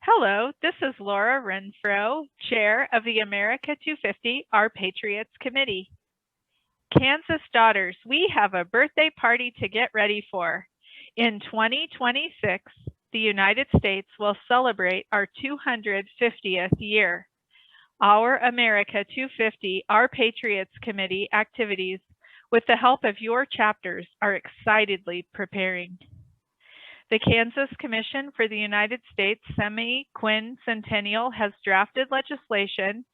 Hello, this is Laura Renfro, Chair of the America 250 Our Patriots Committee. Kansas daughters, we have a birthday party to get ready for. In 2026, the United States will celebrate our 250th year. Our America 250 Our Patriots Committee activities, with the help of your chapters, are excitedly preparing. The Kansas Commission for the United States Semi-Quincentennial has drafted legislation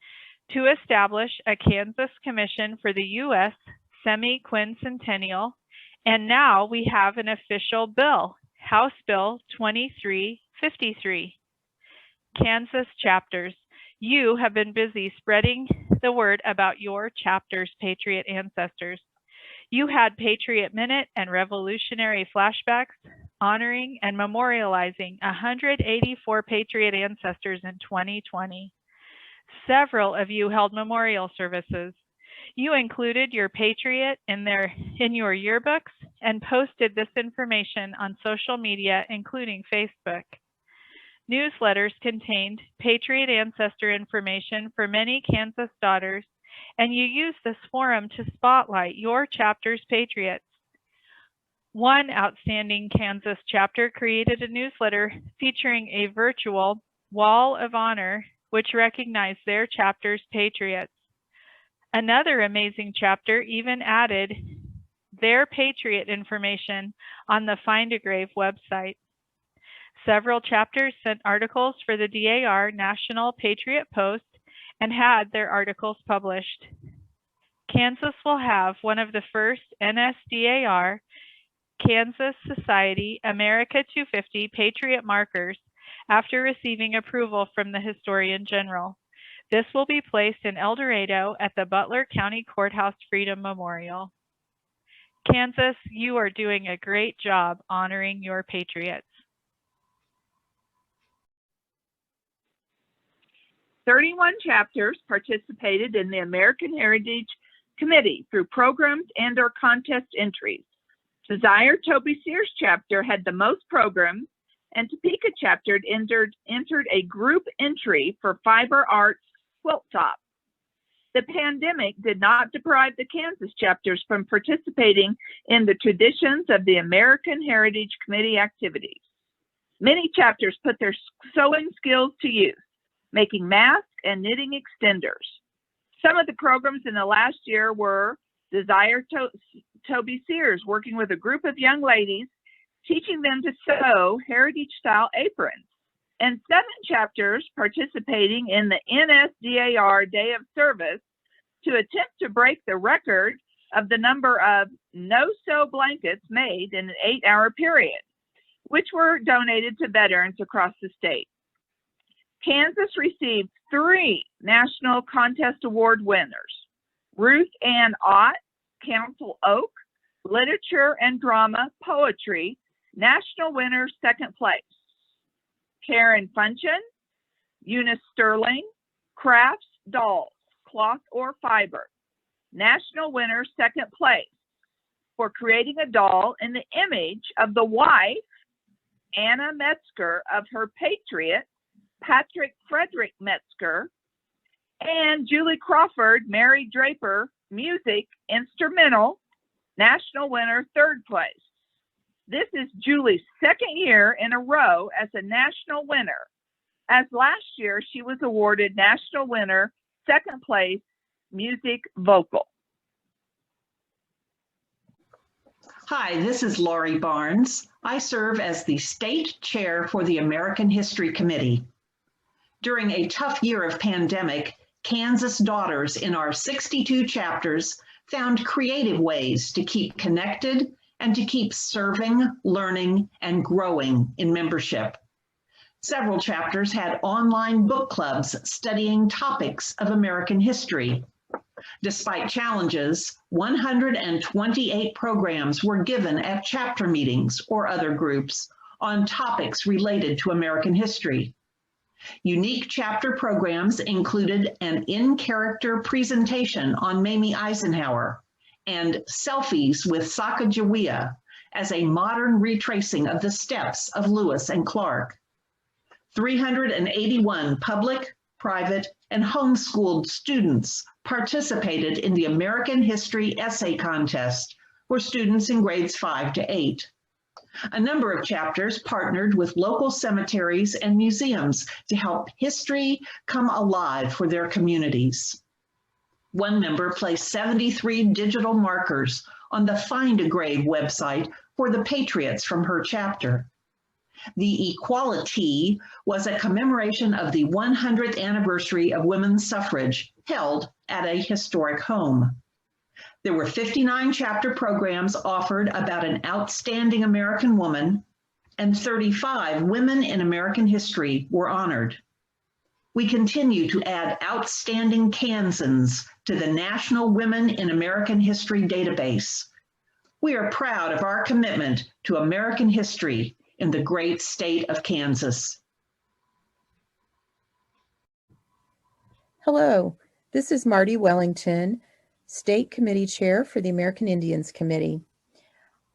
to establish a Kansas Commission for the U.S. Semi-Quincentennial, and now we have an official bill, House Bill 2353. Kansas chapters, you have been busy spreading the word about your chapter's Patriot ancestors. You had Patriot Minute and Revolutionary flashbacks, honoring and memorializing 184 Patriot ancestors in 2020. Several of you held memorial services. You included your Patriot in your yearbooks and posted this information on social media, including Facebook. Newsletters contained Patriot ancestor information for many Kansas daughters, and you used this forum to spotlight your chapter's Patriots. One outstanding Kansas chapter created a newsletter featuring a virtual wall of honor which recognized their chapter's Patriots. Another amazing chapter even added their Patriot information on the Find a Grave website. Several chapters sent articles for the DAR National Patriot Post and had their articles published. Kansas will have one of the first NSDAR Kansas Society America 250 Patriot markers after receiving approval from the Historian General. This will be placed in El Dorado at the Butler County Courthouse Freedom Memorial. Kansas, you are doing a great job honoring your Patriots. 31 chapters participated in the American Heritage Committee through programs and/or contest entries. Desire Toby Sears chapter had the most programs, and Topeka chapter entered a group entry for Fiber Arts Quilt Top. The pandemic did not deprive the Kansas chapters from participating in the traditions of the American Heritage Committee activities. Many chapters put their sewing skills to use, making masks and knitting extenders. Some of the programs in the last year were Desire Toby Sears working with a group of young ladies, teaching them to sew heritage-style aprons, and 7 chapters participating in the NSDAR Day of Service to attempt to break the record of the number of no-sew blankets made in an 8-hour period, which were donated to veterans across the state. Kansas received 3 National Contest Award winners: Ruth Ann Ott, Council Oak, Literature and Drama Poetry, National winner, 2nd place. Karen Funchen, Eunice Sterling, Crafts Dolls, Cloth or Fiber, National winner, 2nd place, for creating a doll in the image of the wife, Anna Metzger, of her Patriot, Patrick Frederick Metzger, and Julie Crawford, Mary Draper, Music, Instrumental, National winner, 3rd place. This is Julie's 2nd year in a row as a national winner, as last year she was awarded national winner, 2nd place, Music Vocal. Hi, this is Laurie Barnes. I serve as the state chair for the American History Committee. During a tough year of pandemic, Kansas daughters in our 62 chapters found creative ways to keep connected and to keep serving, learning, and growing in membership. Several chapters had online book clubs studying topics of American history. Despite challenges, 128 programs were given at chapter meetings or other groups on topics related to American history. Unique chapter programs included an in-character presentation on Mamie Eisenhower and selfies with Sacagawea as a modern retracing of the steps of Lewis and Clark. 381 public, private, and homeschooled students participated in the American History Essay Contest for students in grades 5 to 8. A number of chapters partnered with local cemeteries and museums to help history come alive for their communities. One member placed 73 digital markers on the Find a Grave website for the Patriots from her chapter. The Equality was a commemoration of the 100th anniversary of women's suffrage held at a historic home. There were 59 chapter programs offered about an outstanding American woman, and 35 women in American history were honored. We continue to add outstanding Kansans to the National Women in American History database. We are proud of our commitment to American history in the great state of Kansas. Hello, this is Marty Wellington, State Committee Chair for the American Indians Committee.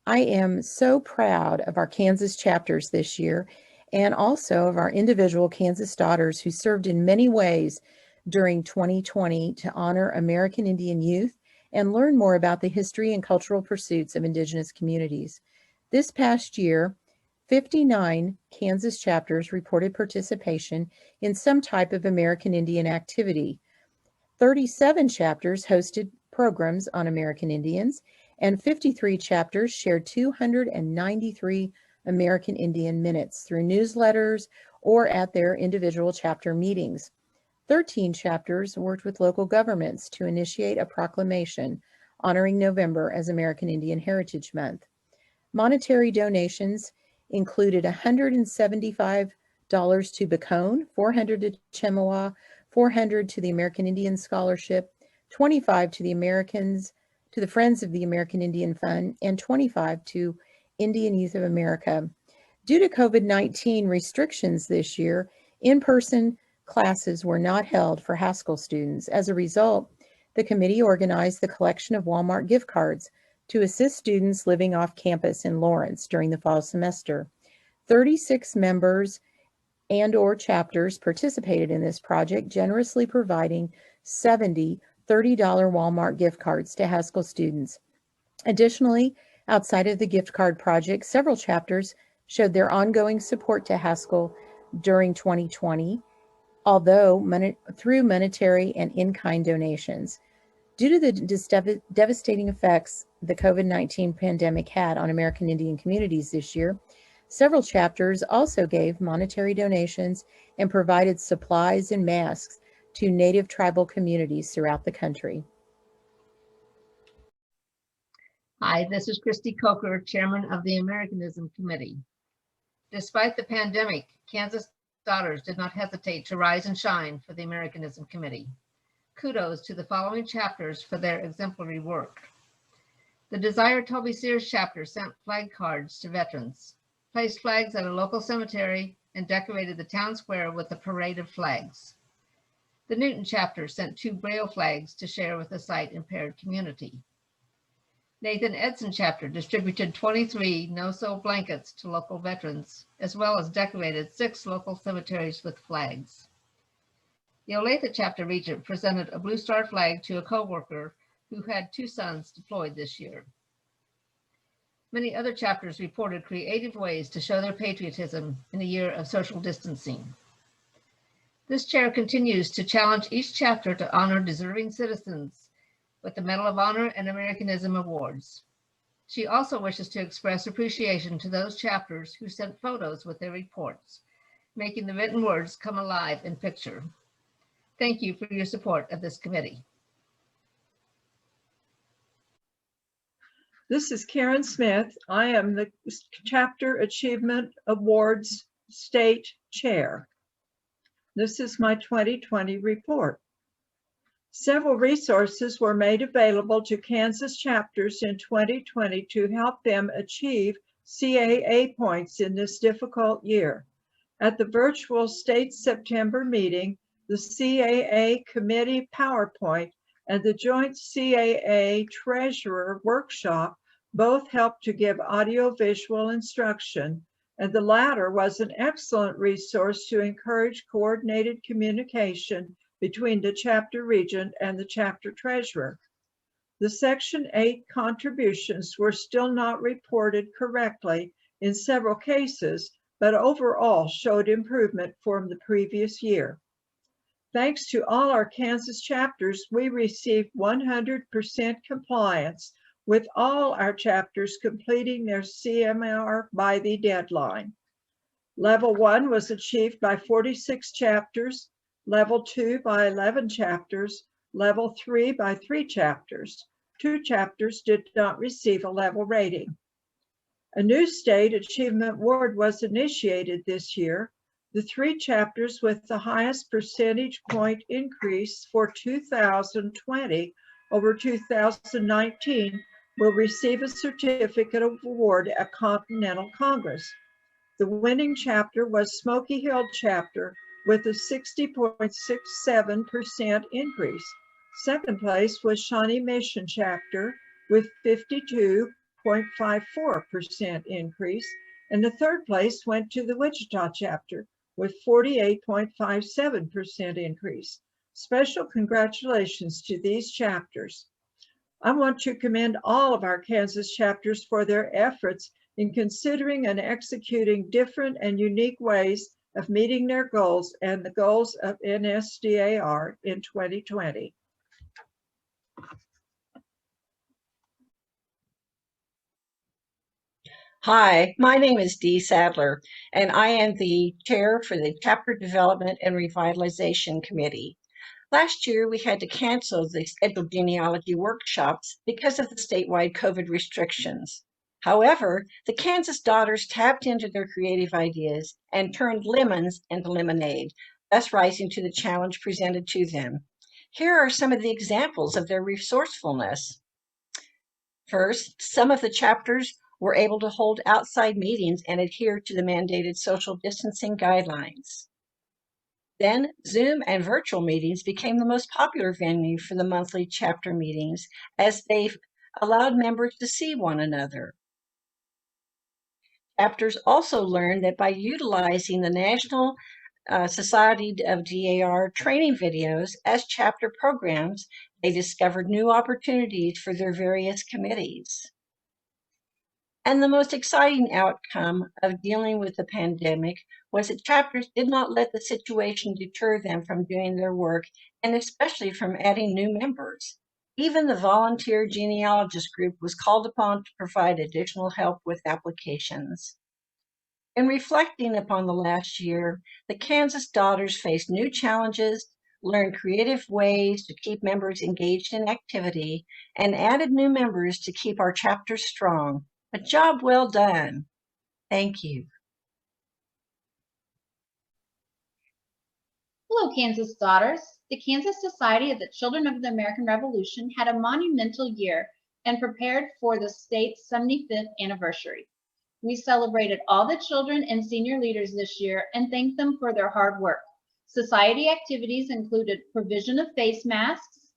I am so proud of our Kansas chapters this year and also of our individual Kansas daughters who served in many ways during 2020 to honor American Indian youth and learn more about the history and cultural pursuits of Indigenous communities. This past year, 59 Kansas chapters reported participation in some type of American Indian activity. 37 chapters hosted programs on American Indians, and 53 chapters shared 293 American Indian minutes through newsletters or at their individual chapter meetings. 13 chapters worked with local governments to initiate a proclamation honoring November as American Indian Heritage Month. Monetary donations included $175 to Bacone, $400 to Chemawa, $400 to the American Indian Scholarship, $25 to the Friends of the American Indian Fund, and $25 to Indian Youth of America. Due to COVID-19 restrictions this year, in-person classes were not held for Haskell students. As a result, the committee organized the collection of Walmart gift cards to assist students living off campus in Lawrence during the fall semester. 36 members and/or chapters participated in this project, generously providing 70 $30 Walmart gift cards to Haskell students. Additionally, outside of the gift card project, several chapters showed their ongoing support to Haskell during 2020, although through monetary and in-kind donations. Due to the devastating effects the COVID-19 pandemic had on American Indian communities this year, several chapters also gave monetary donations and provided supplies and masks to Native tribal communities throughout the country. Hi, this is Christy Coker, Chairman of the Americanism Committee. Despite the pandemic, Kansas daughters did not hesitate to rise and shine for the Americanism Committee. Kudos to the following chapters for their exemplary work. The Desire Toby Sears chapter sent flag cards to veterans, placed flags at a local cemetery, and decorated the town square with a parade of flags. The Newton chapter sent 2 Braille flags to share with the sight-impaired community. Nathan Edson chapter distributed 23 no-sew blankets to local veterans, as well as decorated 6 local cemeteries with flags. The Olathe chapter regent presented a Blue Star flag to a co-worker who had 2 sons deployed this year. Many other chapters reported creative ways to show their patriotism in a year of social distancing. This chair continues to challenge each chapter to honor deserving citizens with the Medal of Honor and Americanism Awards. She also wishes to express appreciation to those chapters who sent photos with their reports, making the written words come alive in picture. Thank you for your support of this committee. This is Karen Smith. I am the Chapter Achievement Awards State Chair. This is my 2020 report. Several resources were made available to Kansas chapters in 2020 to help them achieve CAA points in this difficult year. At the virtual state September meeting, the CAA committee PowerPoint and the joint CAA treasurer workshop both helped to give audiovisual instruction and the latter was an excellent resource to encourage coordinated communication between the chapter regent and the chapter treasurer. The Section 8 contributions were still not reported correctly in several cases, but overall showed improvement from the previous year. Thanks to all our Kansas chapters, we received 100% compliance with all our chapters completing their CMR by the deadline. Level 1 was achieved by 46 chapters, Level 2 by 11 chapters, Level 3 by 3 chapters. 2 chapters did not receive a level rating. A new state achievement award was initiated this year. The 3 chapters with the highest percentage point increase for 2020 over 2019 will receive a certificate of award at Continental Congress. The winning chapter was Smoky Hill chapter with a 60.67% increase. Second place was Shawnee Mission chapter with 52.54% increase. And the third place went to the Wichita chapter with 48.57% increase. Special congratulations to these chapters. I want to commend all of our Kansas chapters for their efforts in considering and executing different and unique ways of meeting their goals and the goals of NSDAR in 2020. Hi, my name is Dee Sadler, and I am the chair for the Chapter Development and Revitalization Committee. Last year, we had to cancel the scheduled genealogy workshops because of the statewide COVID restrictions. However, the Kansas Daughters tapped into their creative ideas and turned lemons into lemonade, thus rising to the challenge presented to them. Here are some of the examples of their resourcefulness. First, some of the chapters were able to hold outside meetings and adhere to the mandated social distancing guidelines. Then, Zoom and virtual meetings became the most popular venue for the monthly chapter meetings as they allowed members to see one another. Chapters also learned that by utilizing the National Society of DAR training videos as chapter programs, they discovered new opportunities for their various committees. And the most exciting outcome of dealing with the pandemic was that chapters did not let the situation deter them from doing their work, and especially from adding new members. Even the volunteer genealogist group was called upon to provide additional help with applications. In reflecting upon the last year, the Kansas Daughters faced new challenges, learned creative ways to keep members engaged in activity, and added new members to keep our chapters strong. A job well done. Thank you. Hello, Kansas Daughters. The Kansas Society of the Children of the American Revolution had a monumental year and prepared for the state's 75th anniversary. We celebrated all the children and senior leaders this year and thanked them for their hard work. Society activities included provision of face masks,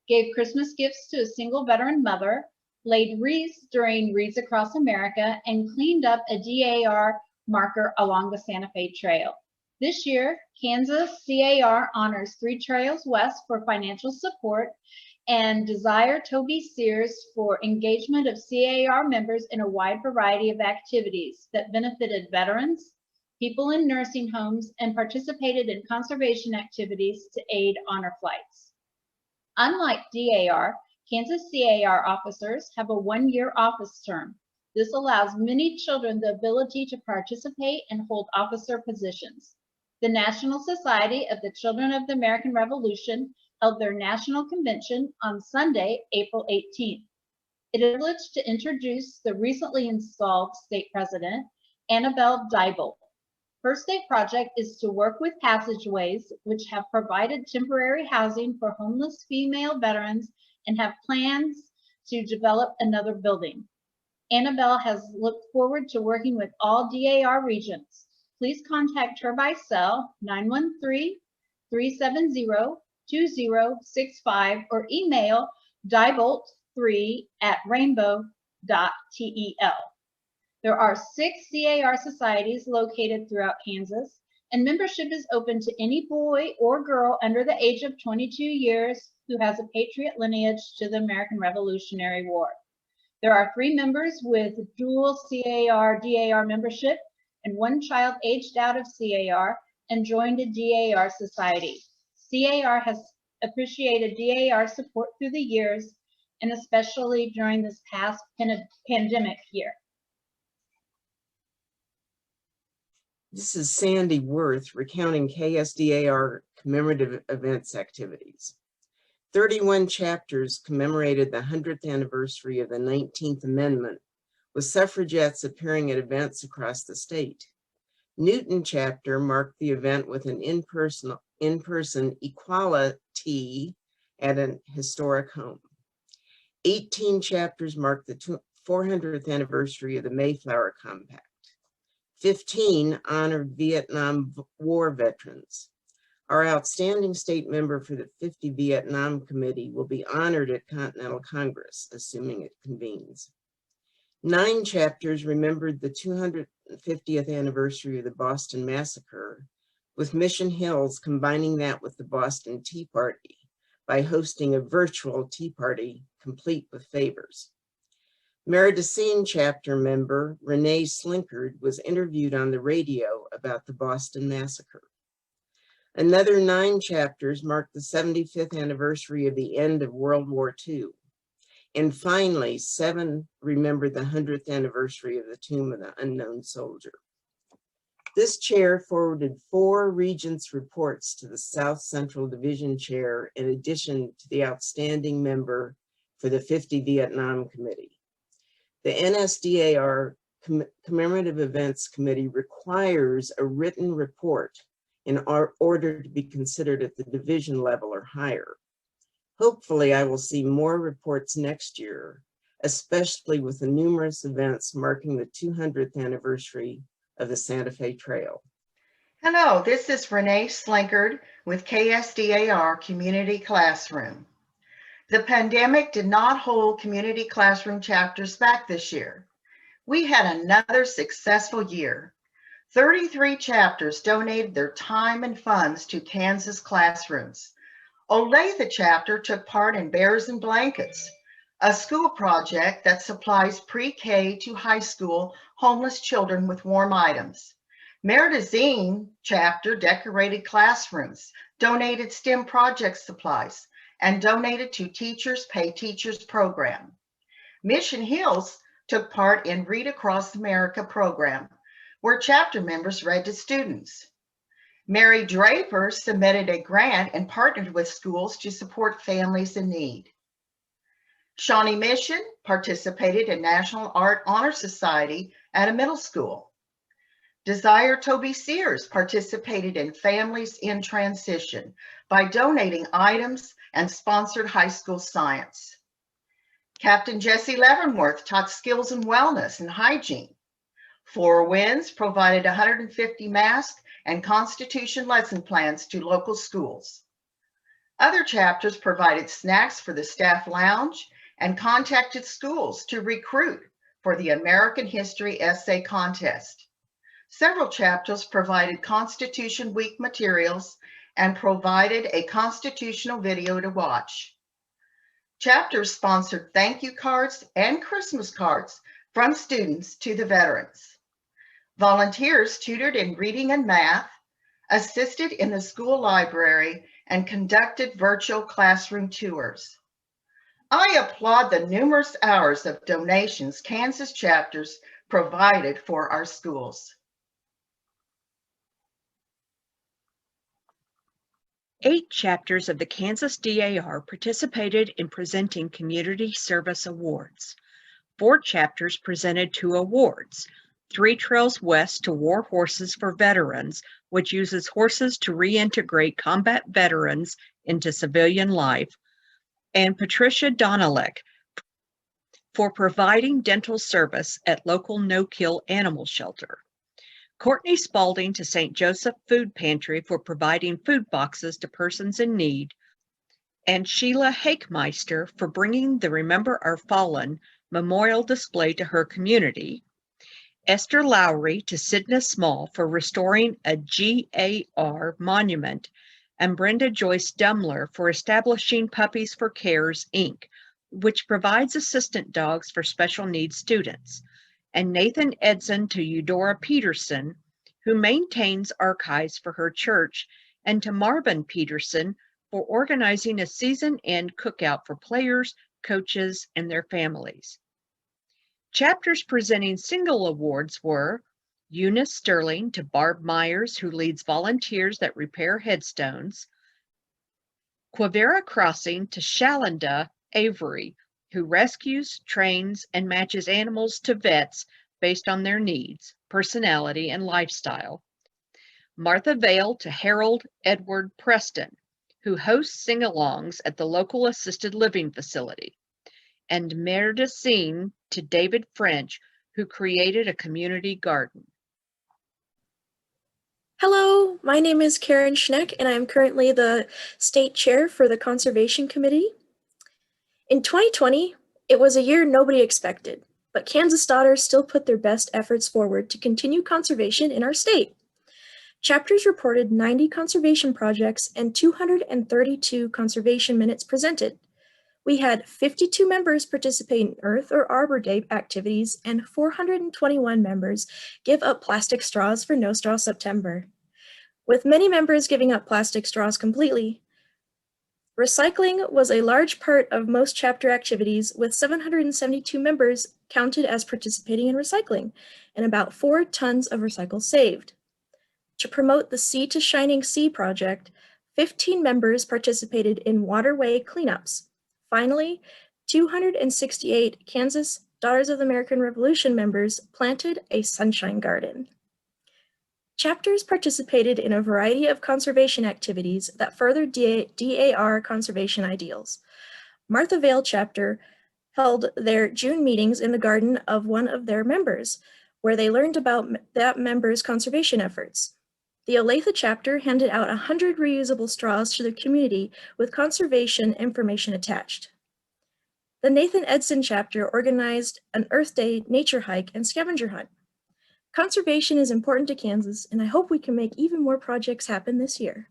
gave Christmas gifts to a single veteran mother, laid wreaths during Wreaths Across America, and cleaned up a DAR marker along the Santa Fe Trail. This year, Kansas CAR honors 3 Trails West for financial support and Desire Toby Sears for engagement of CAR members in a wide variety of activities that benefited veterans, people in nursing homes, and participated in conservation activities to aid honor flights. Unlike DAR, Kansas CAR officers have a 1-year office term. This allows many children the ability to participate and hold officer positions. The National Society of the Children of the American Revolution held their national convention on Sunday, April 18th. It is a privilege to introduce the recently installed state president, Annabelle Diebold. Her state project is to work with passageways, which have provided temporary housing for homeless female veterans and have plans to develop another building. Annabelle has looked forward to working with all DAR regions. Please contact her by cell 913-370-2065 or email diebolt3@rainbow.tel. There are 6 CAR societies located throughout Kansas, and membership is open to any boy or girl under the age of 22 years who has a Patriot lineage to the American Revolutionary War. There are 3 members with dual CAR-DAR membership and 1 child aged out of CAR and joined a DAR society. CAR has appreciated DAR support through the years, and especially during this past pandemic year. This is Sandy Worth recounting KSDAR commemorative events activities. 31 chapters commemorated the 100th anniversary of the 19th Amendment, with suffragettes appearing at events across the state. Newton chapter marked the event with an in-person equality at an historic home. 18 chapters marked the 400th anniversary of the Mayflower Compact. 15 honored Vietnam War veterans. Our outstanding state member for the 50 Vietnam Committee will be honored at Continental Congress, assuming it convenes. 9 chapters remembered the 250th anniversary of the Boston Massacre, with Mission Hills combining that with the Boston Tea Party by hosting a virtual tea party complete with favors. Meridocene chapter member Renee Slinkard was interviewed on the radio about the Boston Massacre. Another 9 chapters marked the 75th anniversary of the end of World War II. And finally, 7 remembered the 100th anniversary of the Tomb of the Unknown Soldier. This chair forwarded 4 Regents reports to the South Central Division Chair, in addition to the outstanding member for the 50 Vietnam Committee. The NSDAR Commemorative Events Committee requires a written report in order to be considered at the division level or higher. Hopefully, I will see more reports next year, especially with the numerous events marking the 200th anniversary of the Santa Fe Trail. Hello, this is Renee Slinkard with KSDAR Community Classroom. The pandemic did not hold community classroom chapters back this year. We had another successful year. 33 chapters donated their time and funds to Kansas classrooms. Olathe chapter took part in Bears and Blankets, a school project that supplies pre-K to high school homeless children with warm items. Meridocene chapter decorated classrooms, donated STEM project supplies, and donated to Teachers Pay Teachers program. Mission Hills took part in Read Across America program, where chapter members read to students. Mary Draper submitted a grant and partnered with schools to support families in need. Shawnee Mission participated in National Art Honor Society at a middle school. Desire Toby Sears participated in Families in Transition by donating items and sponsored high school science. Captain Jesse Leavenworth taught skills in wellness and hygiene. Four Winds provided 150 masks and Constitution lesson plans to local schools. Other chapters provided snacks for the staff lounge and contacted schools to recruit for the American History Essay Contest. Several chapters provided Constitution Week materials and provided a constitutional video to watch. Chapters sponsored thank you cards and Christmas cards from students to the veterans. Volunteers tutored in reading and math, assisted in the school library, and conducted virtual classroom tours. I applaud the numerous hours of donations Kansas chapters provided for our schools. 8 chapters of the Kansas DAR participated in presenting community service awards. 4 chapters presented 2 awards. 3 Trails West to War Horses for Veterans, which uses horses to reintegrate combat veterans into civilian life, and Patricia Donalek for providing dental service at local no-kill animal shelter. Courtney Spalding to St. Joseph Food Pantry for providing food boxes to persons in need, and Sheila Hakemeister for bringing the Remember Our Fallen memorial display to her community, Esther Lowry to Sidna Small for restoring a GAR monument, and Brenda Joyce Dumler for establishing Puppies for Cares, Inc., which provides assistant dogs for special needs students, and Nathan Edson to Eudora Peterson, who maintains archives for her church, and to Marvin Peterson for organizing a season-end cookout for players, coaches, and their families. Chapters presenting single awards were Eunice Sterling to Barb Myers, who leads volunteers that repair headstones, Quivira Crossing to Shalanda Avery, who rescues, trains, and matches animals to vets based on their needs, personality, and lifestyle. Martha Vale to Harold Edward Preston, who hosts sing-alongs at the local assisted living facility. And Meredith Seen to David French, who created a community garden. Hello, my name is Karen Schneck, and I am currently the state chair for the Conservation Committee. In 2020, it was a year nobody expected, but Kansas Daughters still put their best efforts forward to continue conservation in our state. Chapters reported 90 conservation projects and 232 conservation minutes presented. We had 52 members participate in Earth or Arbor Day activities and 421 members give up plastic straws for No Straw September. With many members giving up plastic straws completely, recycling was a large part of most chapter activities, with 772 members counted as participating in recycling and about 4 tons of recycles saved. To promote the Sea to Shining Sea project, 15 members participated in waterway cleanups. Finally, 268 Kansas Daughters of the American Revolution members planted a sunshine garden. Chapters participated in a variety of conservation activities that furthered DAR conservation ideals. Martha Vale chapter held their June meetings in the garden of one of their members, where they learned about that member's conservation efforts. The Olathe chapter handed out 100 reusable straws to the community with conservation information attached. The Nathan Edson chapter organized an Earth Day nature hike and scavenger hunt. Conservation is important to Kansas, and I hope we can make even more projects happen this year.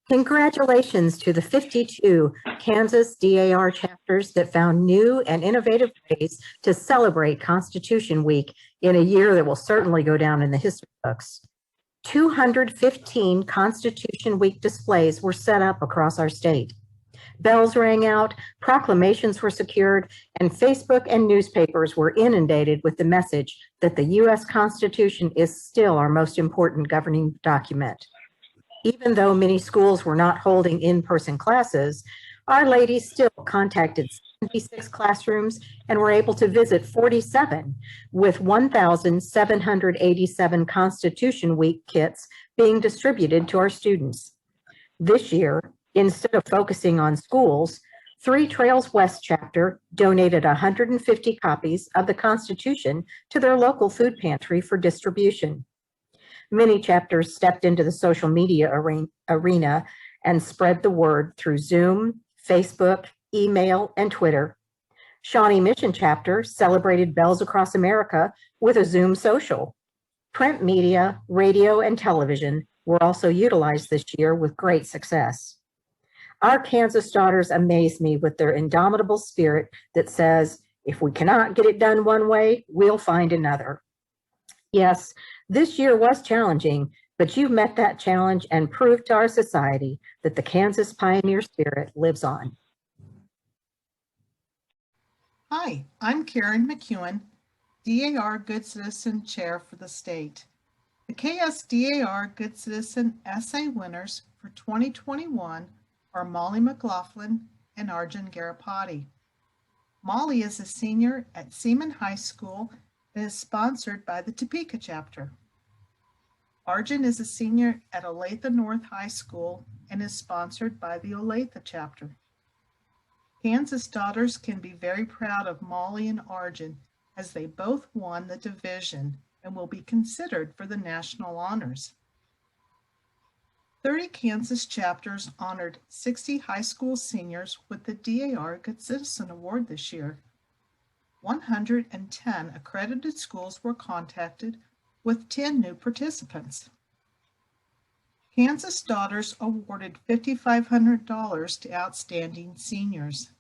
Congratulations to the 52 Kansas DAR chapters that found new and innovative ways to celebrate Constitution Week in a year that will certainly go down in the history books. 215 Constitution Week displays were set up across our state. Bells rang out, proclamations were secured, and Facebook and newspapers were inundated with the message that the U.S. Constitution is still our most important governing document. Even though many schools were not holding in-person classes, Our Ladies still contacted 76 classrooms and were able to visit 47, with 1,787 Constitution Week kits being distributed to our students. This year, instead of focusing on schools, Three Trails West chapter donated 150 copies of the Constitution to their local food pantry for distribution. Many chapters stepped into the social media arena and spread the word through Zoom, Facebook, email, and Twitter. Shawnee Mission chapter celebrated Bells Across America with a Zoom social. Print media, radio, and television were also utilized this year with great success. Our Kansas Daughters amaze me with their indomitable spirit that says, if we cannot get it done one way, we'll find another. Yes, this year was challenging, but you've met that challenge and proved to our society that the Kansas pioneer spirit lives on. Hi, I'm Karen McEwen, DAR Good Citizen Chair for the state. The KSDAR Good Citizen Essay winners for 2021 are Molly McLaughlin and Arjun Garapati. Molly is a senior at Seaman High School and is sponsored by the Topeka chapter. Arjun is a senior at Olathe North High School and is sponsored by the Olathe chapter. Kansas Daughters can be very proud of Molly and Arjun as they both won the division and will be considered for the national honors. 30 Kansas chapters honored 60 high school seniors with the DAR Good Citizen Award this year. 110 accredited schools were contacted with 10 new participants. Kansas Daughters awarded $5,500 to outstanding seniors.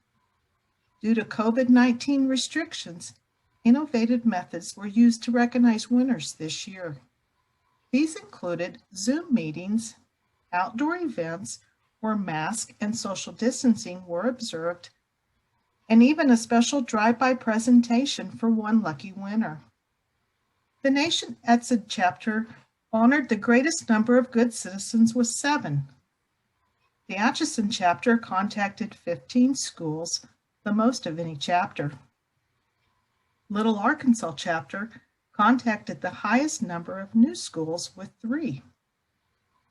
Due to COVID-19 restrictions, innovative methods were used to recognize winners this year. These included Zoom meetings, outdoor events where mask and social distancing were observed, and even a special drive-by presentation for one lucky winner. The Nation Untitled Chapter honored the greatest number of good citizens with 7. The Atchison chapter contacted 15 schools, the most of any chapter. Little Arkansas chapter contacted the highest number of new schools with 3.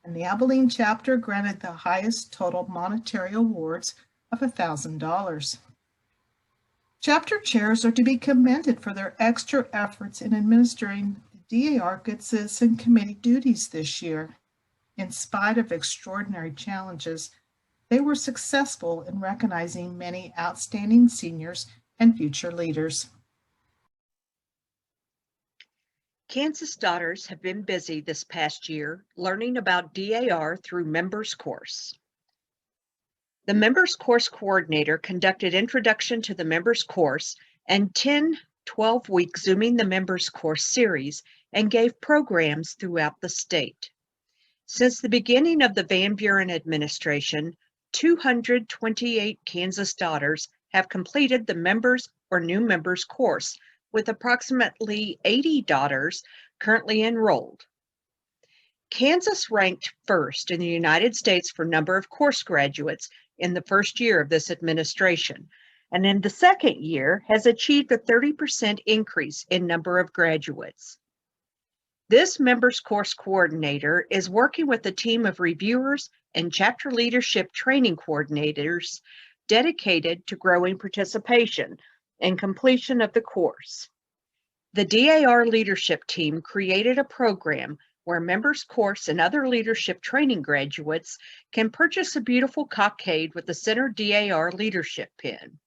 And the Abilene chapter granted the highest total monetary awards of $1,000. Chapter chairs are to be commended for their extra efforts in administering the DAR Good Citizen Committee duties this year. In spite of extraordinary challenges, they were successful in recognizing many outstanding seniors and future leaders. Kansas Daughters have been busy this past year learning about DAR through Members Course. The Members Course Coordinator conducted Introduction to the Members Course and 10 12-week Zooming the Members Course series and gave programs throughout the state. Since the beginning of the Van Buren administration, 228 Kansas Daughters have completed the Members or New Members Course, with approximately 80 daughters currently enrolled. Kansas ranked first in the United States for number of course graduates in the first year of this administration, and in the second year has achieved a 30% increase in number of graduates. This Members Course Coordinator is working with a team of reviewers and chapter leadership training coordinators dedicated to growing participation and completion of the course. The DAR leadership team created a program where Members Course and other leadership training graduates can purchase a beautiful cockade with the Center DAR leadership pin.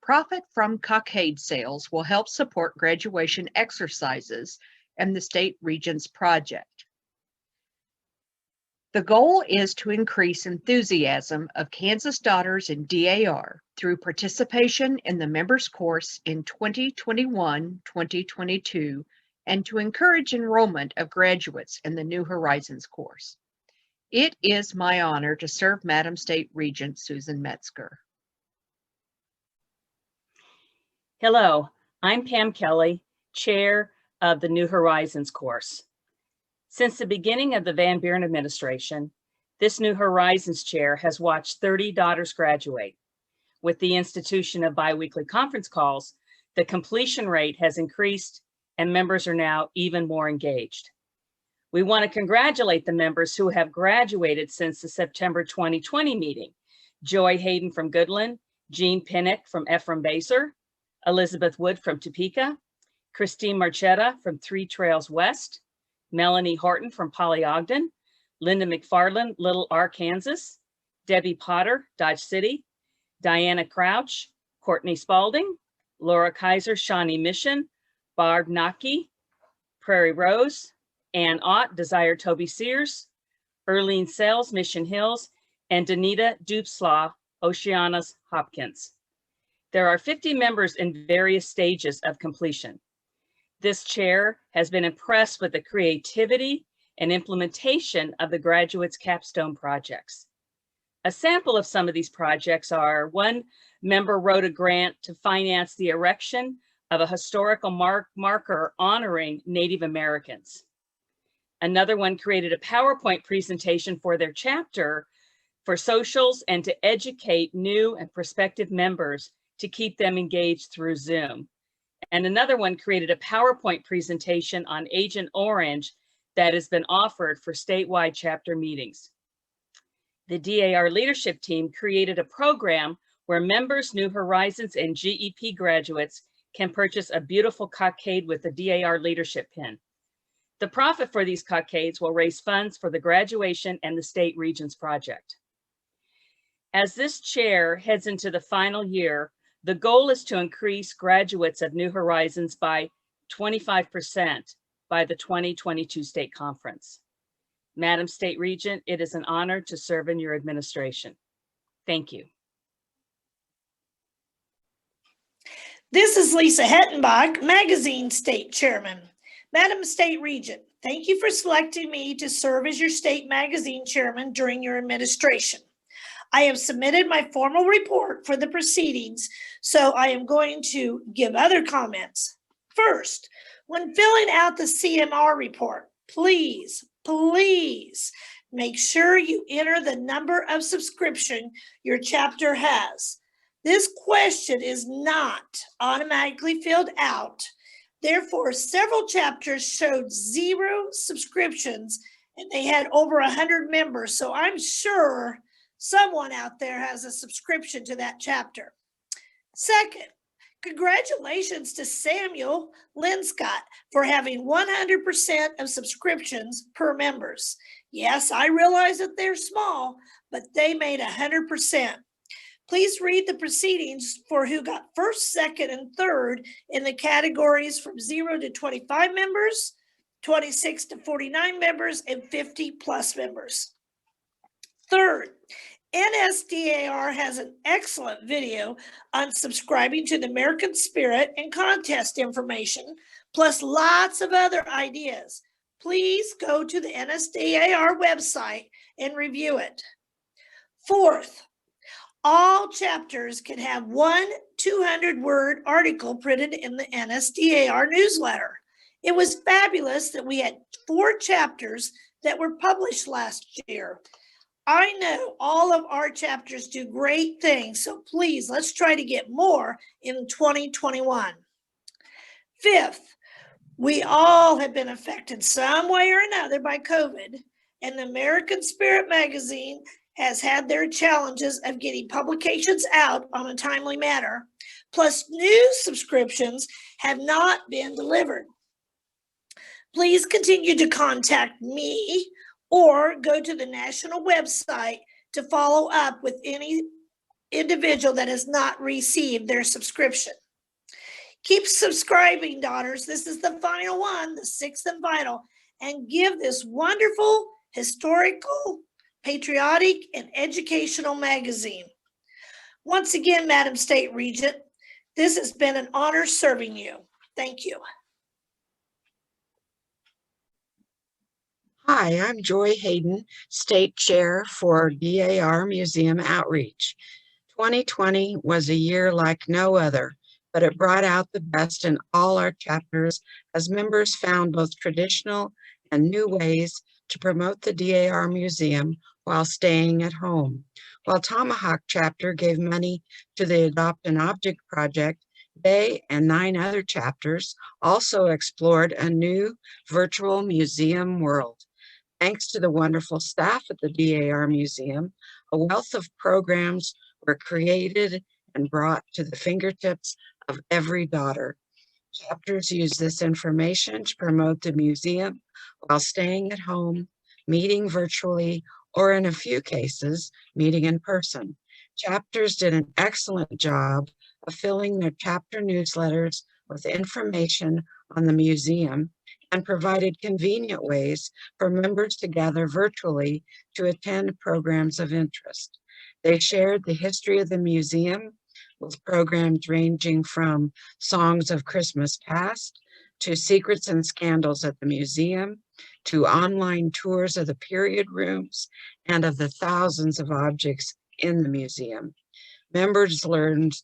Profit from cockade sales will help support graduation exercises and the State Regents Project. The goal is to increase enthusiasm of Kansas Daughters in DAR through participation in the Members Course in 2021-2022 and to encourage enrollment of graduates in the New Horizons course. It is my honor to serve Madam State Regent Susan Metzger. Hello, I'm Pam Kelly, Chair of the New Horizons course. Since the beginning of the Van Buren administration, this New Horizons chair has watched 30 daughters graduate. With the institution of biweekly conference calls, the completion rate has increased and members are now even more engaged. We want to congratulate the members who have graduated since the September 2020 meeting. Joy Hayden from Goodland, Jean Pinnock from Ephraim Baser, Elizabeth Wood from Topeka, Christine Marchetta from Three Trails West, Melanie Horton from Poly Ogden, Linda McFarland, Little Arkansas, Debbie Potter, Dodge City, Diana Crouch, Courtney Spalding, Laura Kaiser, Shawnee Mission, Barb Naki, Prairie Rose, Ann Ott, Desire Toby Sears, Erlene Sells, Mission Hills, and Danita Dupslaw, Oceanas Hopkins. There are 50 members in various stages of completion. This chair has been impressed with the creativity and implementation of the graduates' capstone projects. A sample of some of these projects are: one member wrote a grant to finance the erection of a historical marker honoring Native Americans. Another one created a PowerPoint presentation for their chapter for socials and to educate new and prospective members to keep them engaged through Zoom. And another one created a PowerPoint presentation on Agent Orange that has been offered for statewide chapter meetings. The DAR leadership team created a program where members, New Horizons, and GEP graduates can purchase a beautiful cockade with the DAR leadership pin. The profit for these cockades will raise funds for the graduation and the State Regents Project. As this chair heads into the final year The goal is to increase graduates of New Horizons by 25% by the 2022 state conference. Madam State Regent, it is an honor to serve in your administration. Thank you. This is Lisa Hettenbach, Magazine State Chairman. Madam State Regent, thank you for selecting me to serve as your state magazine chairman during your administration. I have submitted my formal report for the proceedings, so I am going to give other comments. First, when filling out the CMR report, please make sure you enter the number of subscription your chapter has. This question is not automatically filled out. Therefore, several chapters showed 0 subscriptions and they had over 100 members. So I'm sure someone out there has a subscription to that chapter. Second, congratulations to Samuel Linscott for having 100% of subscriptions per members. Yes, I realize that they're small, but they made 100%. Please read the proceedings for who got first, second, and third in the categories from 0 to 25 members, 26 to 49 members, and 50 plus members. Third, NSDAR has an excellent video on subscribing to the American Spirit and contest information, plus lots of other ideas. Please go to the NSDAR website and review it. Fourth, all chapters can have one 200-word article printed in the NSDAR newsletter. It was fabulous that we had 4 chapters that were published last year. I know all of our chapters do great things, so please, let's try to get more in 2021. Fifth, we all have been affected some way or another by COVID, and the American Spirit magazine has had their challenges of getting publications out on a timely manner, plus new subscriptions have not been delivered. Please continue to contact me or go to the national website to follow up with any individual that has not received their subscription. Keep subscribing, daughters. This is the final one, the 6th and final, and give this wonderful, historical, patriotic, and educational magazine. Once again, Madam State Regent, this has been an honor serving you. Thank you. Hi, I'm Joy Hayden, State Chair for DAR Museum Outreach. 2020 was a year like no other, but it brought out the best in all our chapters as members found both traditional and new ways to promote the DAR Museum while staying at home. While Tomahawk chapter gave money to the Adopt an Object project, they and 9 other chapters also explored a new virtual museum world. Thanks to the wonderful staff at the DAR Museum, a wealth of programs were created and brought to the fingertips of every daughter. Chapters use this information to promote the museum while staying at home, meeting virtually, or in a few cases, meeting in person. Chapters did an excellent job of filling their chapter newsletters with information on the museum and provided convenient ways for members to gather virtually to attend programs of interest. They shared the history of the museum with programs ranging from Songs of Christmas Past to Secrets and Scandals at the Museum, to online tours of the period rooms and of the thousands of objects in the museum. Members learned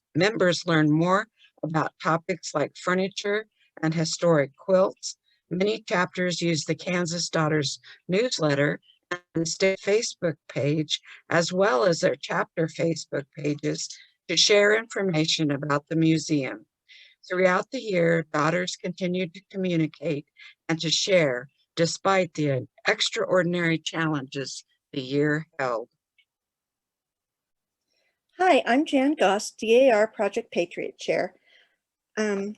more about topics like furniture and historic quilts. Many chapters use the Kansas Daughters newsletter and the state Facebook page, as well as their chapter Facebook pages, to share information about the museum. Throughout the year, daughters continued to communicate and to share despite the extraordinary challenges the year held. Hi, I'm Jan Goss, DAR Project Patriot Chair. 12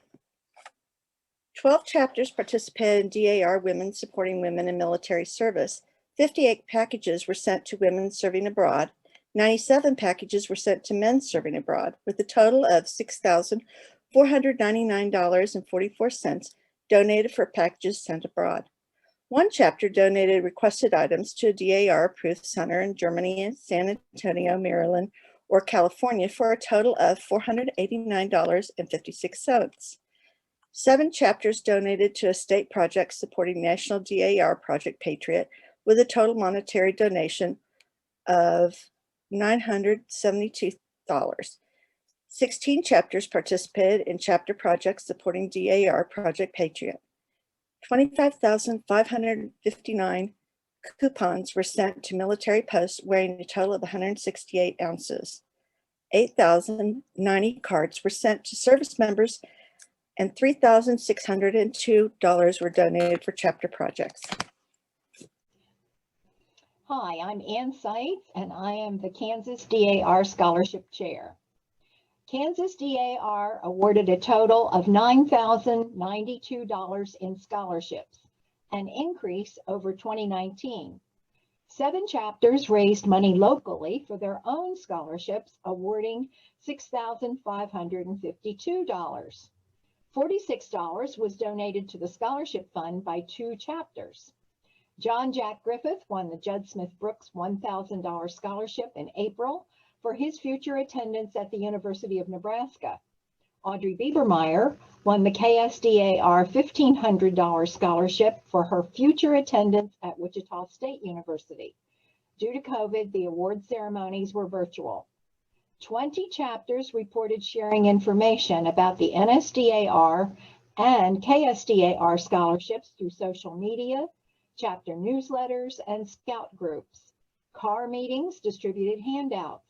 chapters participated in DAR Women Supporting Women in Military Service. 58 packages were sent to women serving abroad. 97 packages were sent to men serving abroad, with a total of $6,499.44 donated for packages sent abroad. One chapter donated requested items to a DAR-approved center in Germany and San Antonio, Maryland, or California for a total of $489.56. 7 chapters donated to a state project supporting National DAR Project Patriot with a total monetary donation of $972. 16 chapters participated in chapter projects supporting DAR Project Patriot. 25,559 coupons were sent to military posts weighing a total of 168 ounces. 8,090 cards were sent to service members, and $3,602 were donated for chapter projects. Hi, I'm Ann Seitz, and I am the Kansas DAR Scholarship Chair. Kansas DAR awarded a total of $9,092 in scholarships, an increase over 2019. 7 chapters raised money locally for their own scholarships, awarding $6,552. $46 was donated to the scholarship fund by 2 chapters. John Jack Griffith won the Judd Smith Brooks $1,000 scholarship in April for his future attendance at the University of Nebraska. Audrey Biebermeyer won the KSDAR $1,500 scholarship for her future attendance at Wichita State University. Due to COVID, the award ceremonies were virtual. 20 chapters reported sharing information about the NSDAR and KSDAR scholarships through social media, chapter newsletters, and scout groups. CAR meetings distributed handouts.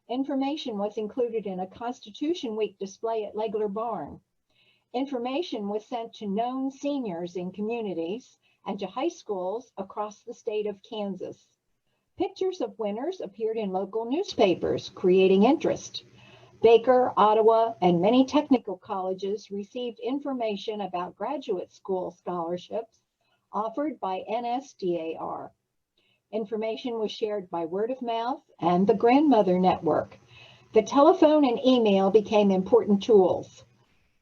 Information was included in a Constitution Week display at Legler Barn. Information was sent to known seniors in communities and to high schools across the state of Kansas. Pictures of winners appeared in local newspapers, creating interest. Baker, Ottawa, and many technical colleges received information about graduate school scholarships offered by NSDAR. Information was shared by word of mouth and the Grandmother Network. The telephone and email became important tools.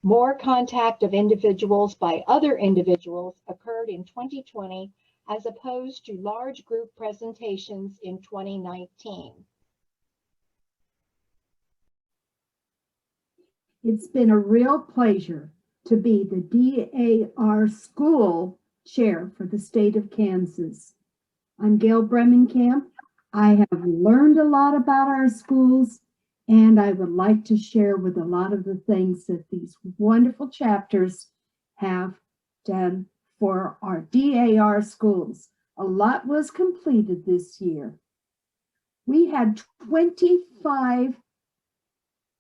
More contact of individuals by other individuals occurred in 2020 as opposed to large group presentations in 2019. It's been a real pleasure to be the DAR School Chair for the state of Kansas. I'm Gail Bremenkamp. I have learned a lot about our schools, and I would like to share with a lot of the things that these wonderful chapters have done for our DAR schools. A lot was completed this year. We had 25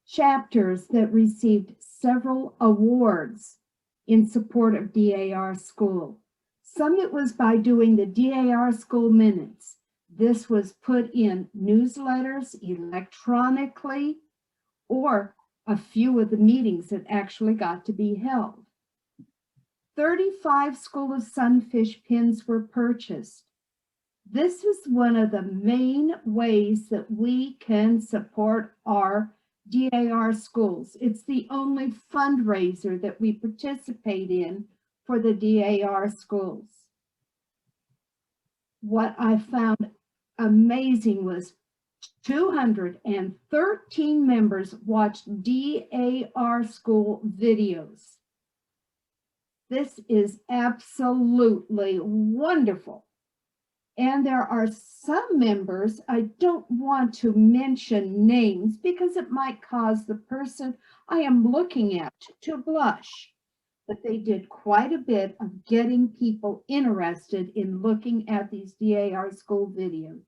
chapters that received several awards in support of DAR school. Some it was by doing the DAR school minutes. This was put in newsletters electronically, or a few of the meetings that actually got to be held. 35 School of Sunfish pins were purchased. This is one of the main ways that we can support our DAR schools. It's the only fundraiser that we participate in for the DAR schools. What I found amazing was 213 members watched DAR school videos. This is absolutely wonderful. And there are some members, I don't want to mention names because it might cause the person I am looking at to blush, but they did quite a bit of getting people interested in looking at these DAR school videos.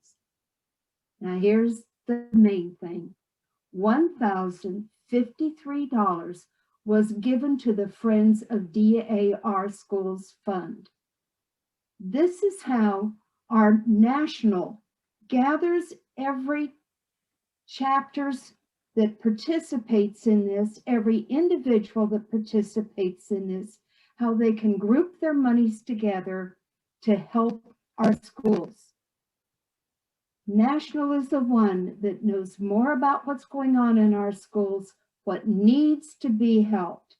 Now here's the main thing. $1,053 was given to the Friends of DAR Schools Fund. This is how our national gathers every chapters that participates in this, every individual that participates in this, how they can group their monies together to help our schools. National is the one that knows more about what's going on in our schools, what needs to be helped.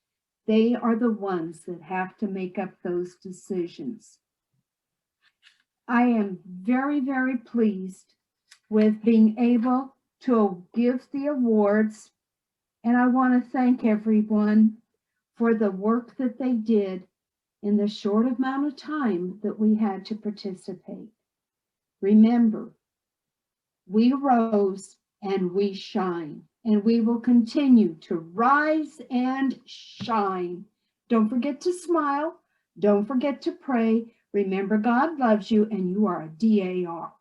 They are the ones that have to make up those decisions. I am very, very pleased with being able to give the awards, and I want to thank everyone for the work that they did in the short amount of time that we had to participate. Remember, we rose and we shine, and we will continue to rise and shine. Don't forget to smile. Don't forget to pray. Remember, God loves you, and you are a DAR.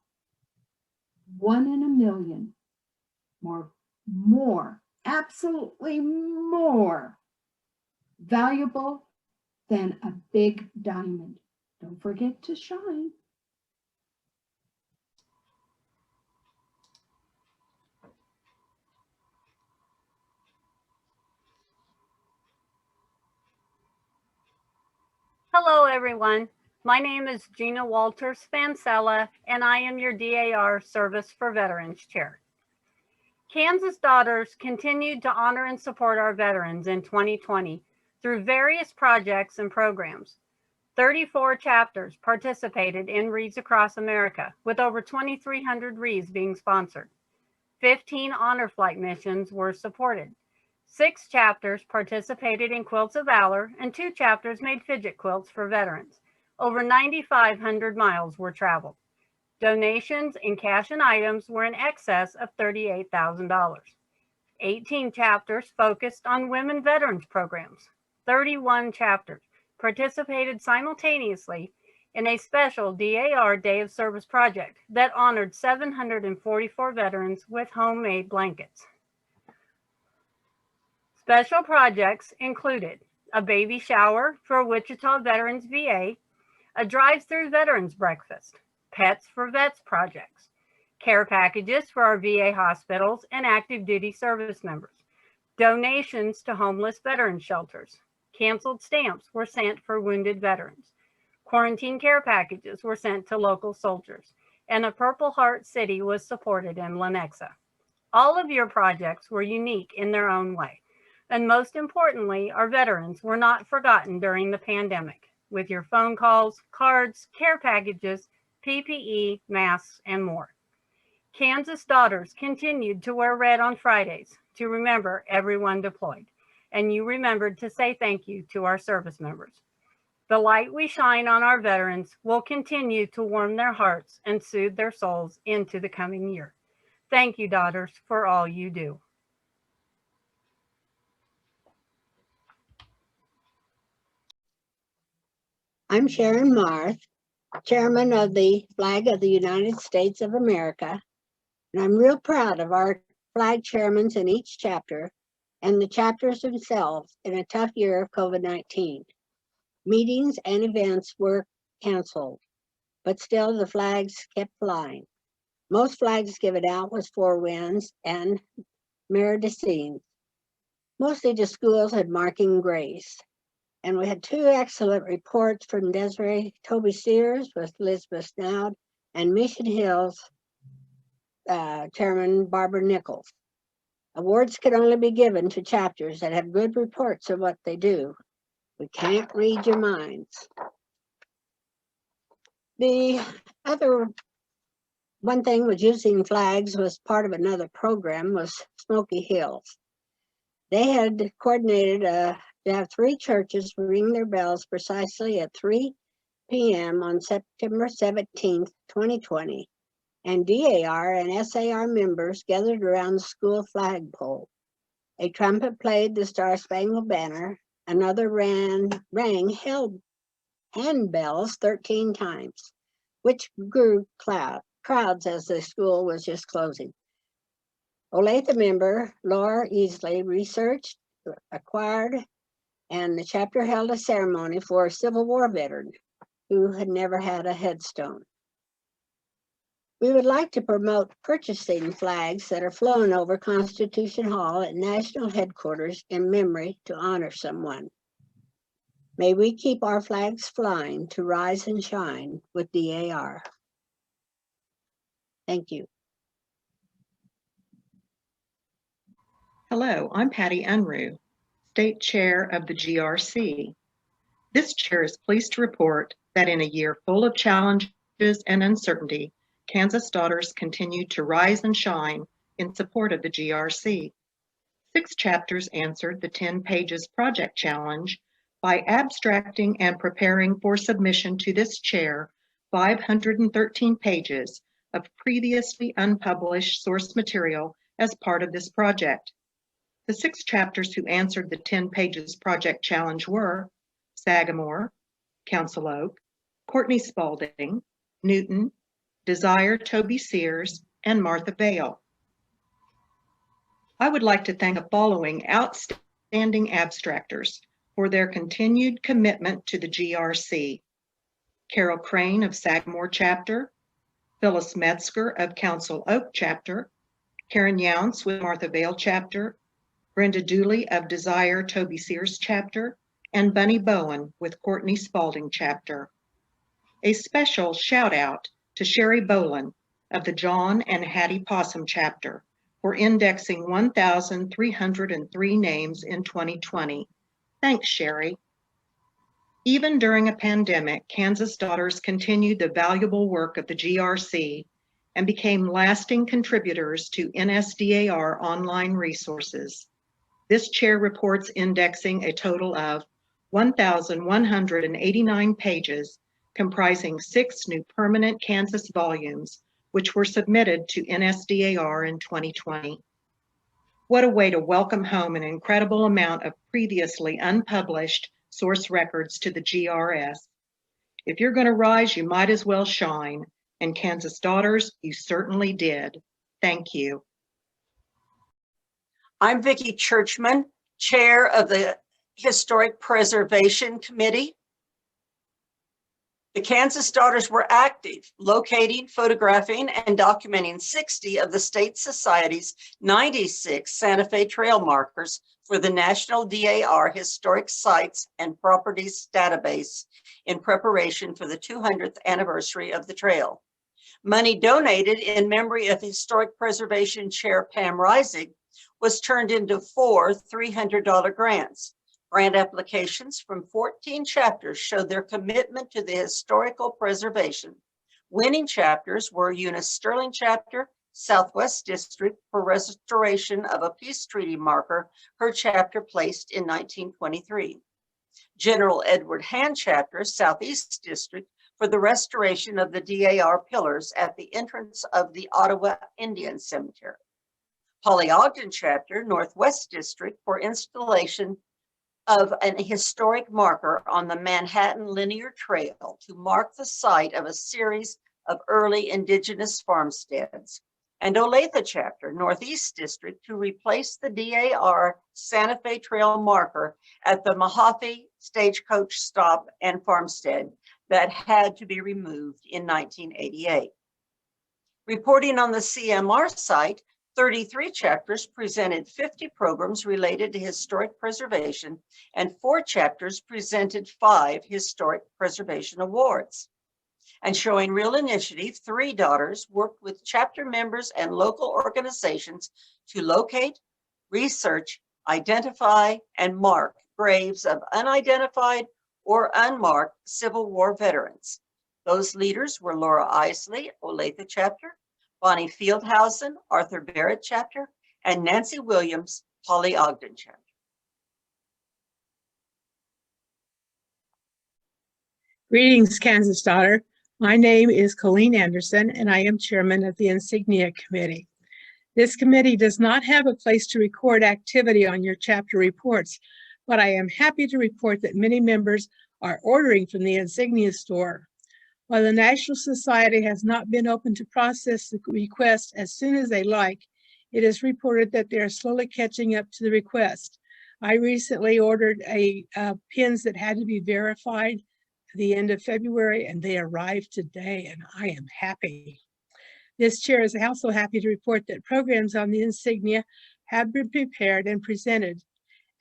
1 in a million. More, absolutely more valuable than a big diamond. Don't forget to shine. Hello, everyone. My name is Gina Walters Fansella, and I am your DAR Service for Veterans Chair. Kansas Daughters continued to honor and support our veterans in 2020 through various projects and programs. 34 chapters participated in Wreaths Across America, with over 2,300 wreaths being sponsored. 15 honor flight missions were supported. 6 chapters participated in Quilts of Valor, and 2 chapters made fidget quilts for veterans. Over 9,500 miles were traveled. Donations in cash and items were in excess of $38,000. 18 chapters focused on women veterans programs. 31 chapters participated simultaneously in a special DAR Day of Service project that honored 744 veterans with homemade blankets. Special projects included a baby shower for Wichita Veterans VA, a drive-through veterans breakfast, Pets for Vets projects, care packages for our VA hospitals and active duty service members, donations to homeless veteran shelters, canceled stamps were sent for wounded veterans, quarantine care packages were sent to local soldiers, and a Purple Heart City was supported in Lenexa. All of your projects were unique in their own way. And most importantly, our veterans were not forgotten during the pandemic with your phone calls, cards, care packages, PPE, masks, and more. Kansas Daughters continued to wear red on Fridays to remember everyone deployed, and you remembered to say thank you to our service members. The light we shine on our veterans will continue to warm their hearts and soothe their souls into the coming year. Thank you, Daughters, for all you do. I'm Sharon Marth, Chairman of the Flag of the United States of America, and I'm real proud of our flag chairmen in each chapter and the chapters themselves in a tough year of COVID-19. Meetings and events were canceled, but still the flags kept flying. Most flags given out was Four Winds and Meridicines. Mostly the schools had marking grace. And we had 2 excellent reports from Desiree Toby Sears with Elizabeth Snoud and Mission Hills Chairman Barbara Nichols. Awards can only be given to chapters that have good reports of what they do. We can't read your minds. The other one thing with using flags was part of another program was Smoky Hills. They had coordinated to have 3 churches ring their bells precisely at 3 p.m. on September 17th, 2020, and DAR and SAR members gathered around the school flagpole. A trumpet played the Star-Spangled Banner, another rang handbells 13 times, which grew crowds as the school was just closing. Olathe member Laura Easley researched, acquired, and the chapter held a ceremony for a Civil War veteran who had never had a headstone. We would like to promote purchasing flags that are flown over Constitution Hall at national headquarters in memory to honor someone. May we keep our flags flying to rise and shine with DAR. Thank you. Hello, I'm Patty Unruh, State Chair of the GRC. This chair is pleased to report that in a year full of challenges and uncertainty, Kansas Daughters continue to rise and shine in support of the GRC. 6 chapters answered the 10 pages project challenge by abstracting and preparing for submission to this chair 513 pages of previously unpublished source material as part of this project. The 6 chapters who answered the 10 pages project challenge were Sagamore, Council Oak, Courtney Spalding, Newton, Desire Toby Sears, and Martha Vale. I would like to thank the following outstanding abstractors for their continued commitment to the GRC. Carol Crane of Sagamore Chapter, Phyllis Metzger of Council Oak Chapter, Karen Younce with Martha Vale Chapter, Brenda Dooley of Desire Toby Sears Chapter, and Bunny Bowen with Courtney Spalding Chapter. A special shout out to Sherry Boland of the John and Hattie Possum Chapter for indexing 1,303 names in 2020. Thanks, Sherry. Even during a pandemic, Kansas Daughters continued the valuable work of the GRC and became lasting contributors to NSDAR online resources. This chair reports indexing a total of 1,189 pages, comprising 6 new permanent Kansas volumes, which were submitted to NSDAR in 2020. What a way to welcome home an incredible amount of previously unpublished source records to the GRS. If you're going to rise, you might as well shine. And Kansas Daughters, you certainly did. Thank you. I'm Vicki Churchman, Chair of the Historic Preservation Committee. The Kansas Daughters were active, locating, photographing, and documenting 60 of the State Society's 96 Santa Fe trail markers for the National DAR Historic Sites and Properties Database in preparation for the 200th anniversary of the trail. Money donated in memory of Historic Preservation Chair Pam Reisig was turned into 4 $300 grants. Grant applications from 14 chapters showed their commitment to the historical preservation. Winning chapters were Eunice Sterling Chapter, Southwest District for restoration of a peace treaty marker, her chapter placed in 1923. General Edward Hand Chapter, Southeast District, for the restoration of the DAR pillars at the entrance of the Ottawa Indian Cemetery. Polly Ogden Chapter, Northwest District, for installation of an historic marker on the Manhattan Linear Trail to mark the site of a series of early indigenous farmsteads. And Olathe Chapter, Northeast District, to replace the DAR Santa Fe Trail marker at the Mahaffey Stagecoach Stop and Farmstead that had to be removed in 1988. Reporting on the CMR site, 33 chapters presented 50 programs related to historic preservation, and 4 chapters presented 5 historic preservation awards. And showing real initiative, 3 daughters worked with chapter members and local organizations to locate, research, identify, and mark graves of unidentified or unmarked Civil War veterans. Those leaders were Laura Isley, Olathe Chapter, Bonnie Fieldhausen, Arthur Barrett Chapter, and Nancy Williams, Polly Ogden Chapter. Greetings, Kansas Daughter. My name is Colleen Anderson, and I am chairman of the Insignia Committee. This committee does not have a place to record activity on your chapter reports, but I am happy to report that many members are ordering from the Insignia store. While the National Society has not been open to process the request as soon as they like, it is reported that they are slowly catching up to the request. I recently ordered pins that had to be verified at the end of February, and they arrived today, and I am happy. This chair is also happy to report that programs on the Insignia have been prepared and presented.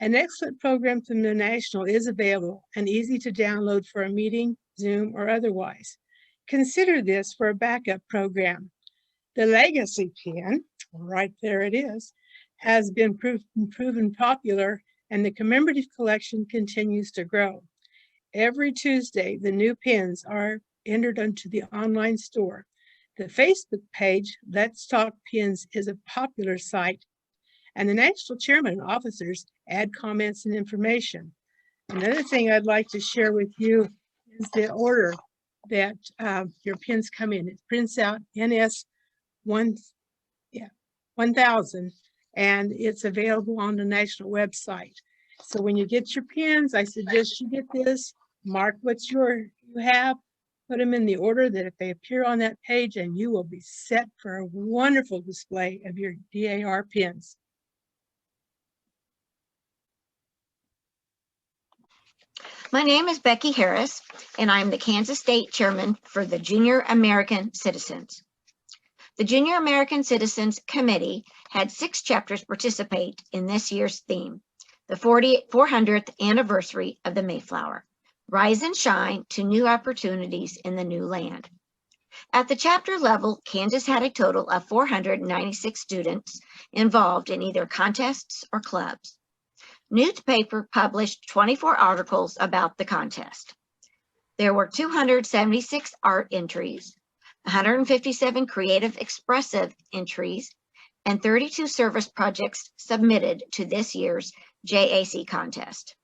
An excellent program from the National is available and easy to download for a meeting, Zoom, or otherwise. Consider this for a backup program. The Legacy pin, right there it is, has been proven popular, and the commemorative collection continues to grow. Every Tuesday, the new pins are entered into the online store. The Facebook page, Let's Talk Pins, is a popular site, and the national chairman and officers add comments and information. Another thing I'd like to share with you is the order that your pins come in. It prints out NS 1000, and it's available on the national website. So when you get your pins, I suggest you get this, mark what you have, put them in the order that if they appear on that page, and you will be set for a wonderful display of your DAR pins. My name is Becky Harris, and I'm the Kansas State Chairman for the Junior American Citizens. The Junior American Citizens Committee had 6 chapters participate in this year's theme, the 400th anniversary of the Mayflower, Rise and Shine to New Opportunities in the New Land. At the chapter level, Kansas had a total of 496 students involved in either contests or clubs. Newspaper published 24 articles about the contest. There were 276 art entries, 157 creative expressive entries, and 32 service projects submitted to this year's JAC contest.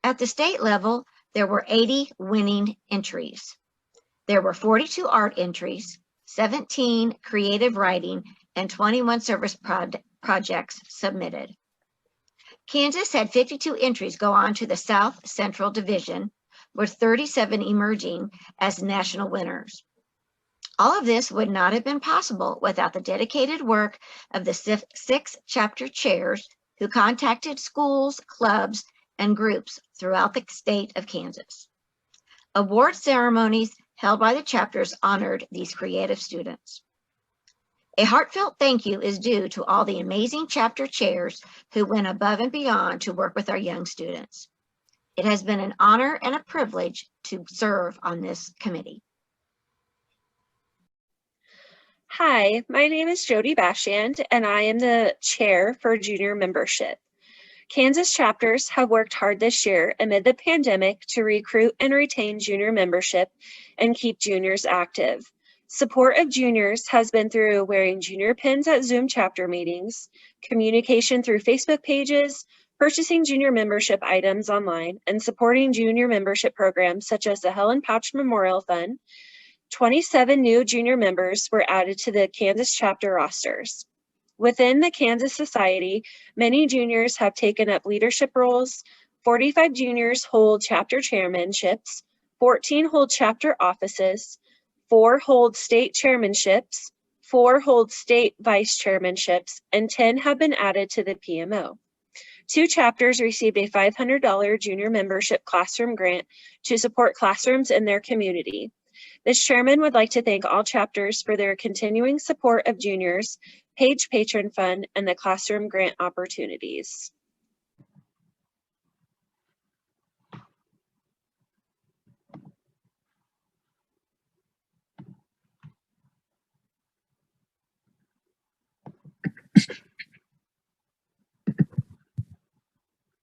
At the state level, there were 80 winning entries. There were 42 art entries, 17 creative writing, and 21 service projects submitted. Kansas had 52 entries go on to the South Central Division, with 37 emerging as national winners. All of this would not have been possible without the dedicated work of the 6 chapter chairs who contacted schools, clubs, and groups throughout the state of Kansas. Award ceremonies held by the chapters honored these creative students. A heartfelt thank you is due to all the amazing chapter chairs who went above and beyond to work with our young students. It has been an honor and a privilege to serve on this committee. Hi, my name is Jody Bashand, and I am the chair for junior membership. Kansas chapters have worked hard this year amid the pandemic to recruit and retain junior membership and keep juniors active. Support of juniors has been through wearing junior pins at Zoom chapter meetings, communication through Facebook pages, purchasing junior membership items online, and supporting junior membership programs such as the Helen Pouch Memorial Fund. 27 new junior members were added to the Kansas chapter rosters. Within the Kansas Society, many juniors have taken up leadership roles. 45 juniors hold chapter chairmanships, 14 hold chapter offices, 4 hold state chairmanships, 4 hold state vice chairmanships, and 10 have been added to the PMO. 2 chapters received a $500 junior membership classroom grant to support classrooms in their community. This chairman would like to thank all chapters for their continuing support of juniors, Page Patron Fund, and the classroom grant opportunities.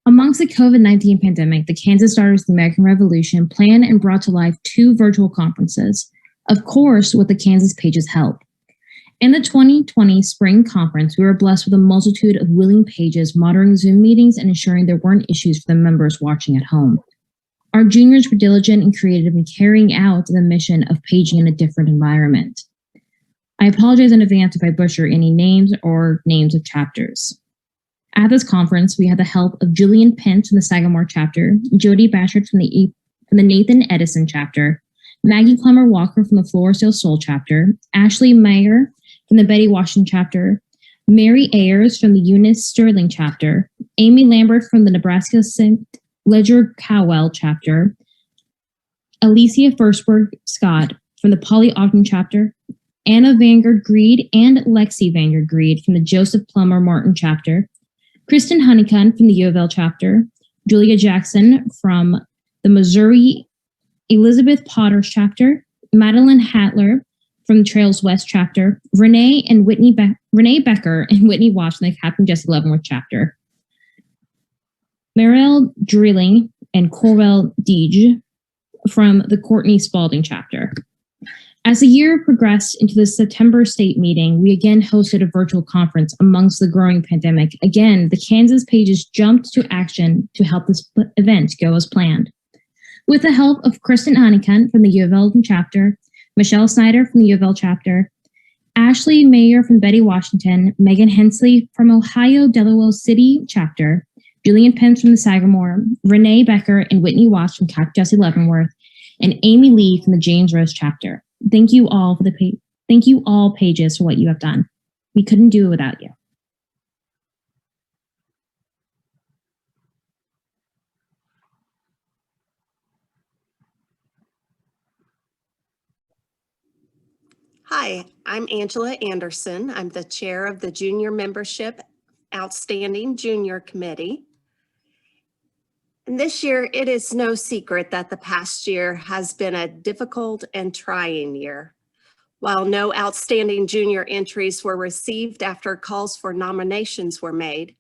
Amongst the COVID-19 pandemic, the Kansas Daughters of the American Revolution planned and brought to life 2 virtual conferences, of course with the Kansas Page's help. In the 2020 spring conference, we were blessed with a multitude of willing pages monitoring Zoom meetings and ensuring there weren't issues for the members watching at home. Our juniors were diligent and creative in carrying out the mission of paging in a different environment. I apologize in advance if I butcher any names or names of chapters. At this conference, we had the help of Julian Pence from the Sagamore chapter, Jody Bashard from the Nathan Edison chapter, Maggie Clemmer Walker from the Floresdale Soul chapter, Ashley Meyer from the Betty Washington chapter, Mary Ayers from the Eunice Sterling chapter, Amy Lambert from the Nebraska St. Ledger Cowell chapter, Alicia Firstberg Scott from the Polly Ogden chapter, Anna Vanguard Greed and Lexi Vanguard Greed from the Joseph Plummer Martin chapter, Kristen Honeycutt from the U of L chapter, Julia Jackson from the Missouri Elizabeth Potter's chapter, Madeline Hatler from the Trails West chapter, Renee Becker and Whitney Walsh from the Captain Jesse Leavenworth chapter, Mariel Drilling and Corwell Deege from the Courtney Spalding chapter. As the year progressed into the September state meeting, we again hosted a virtual conference amongst the growing pandemic. Again, the Kansas pages jumped to action to help this event go as planned. With the help of Kristen Honeycutt from the U of L chapter, Michelle Snyder from the U of L chapter, Ashley Mayer from Betty Washington, Megan Hensley from Ohio Delaware City chapter, Julian Pence from the Sagamore, Renee Becker and Whitney Walsh from Captain Jesse Leavenworth, and Amy Lee from the James Rose chapter. Thank you all pages for what you have done. We couldn't do it without you. Hi, I'm Angela Anderson. I'm the chair of the Junior Membership Outstanding Junior Committee. And this year, it is no secret that the past year has been a difficult and trying year. While no outstanding junior entries were received after calls for nominations were made,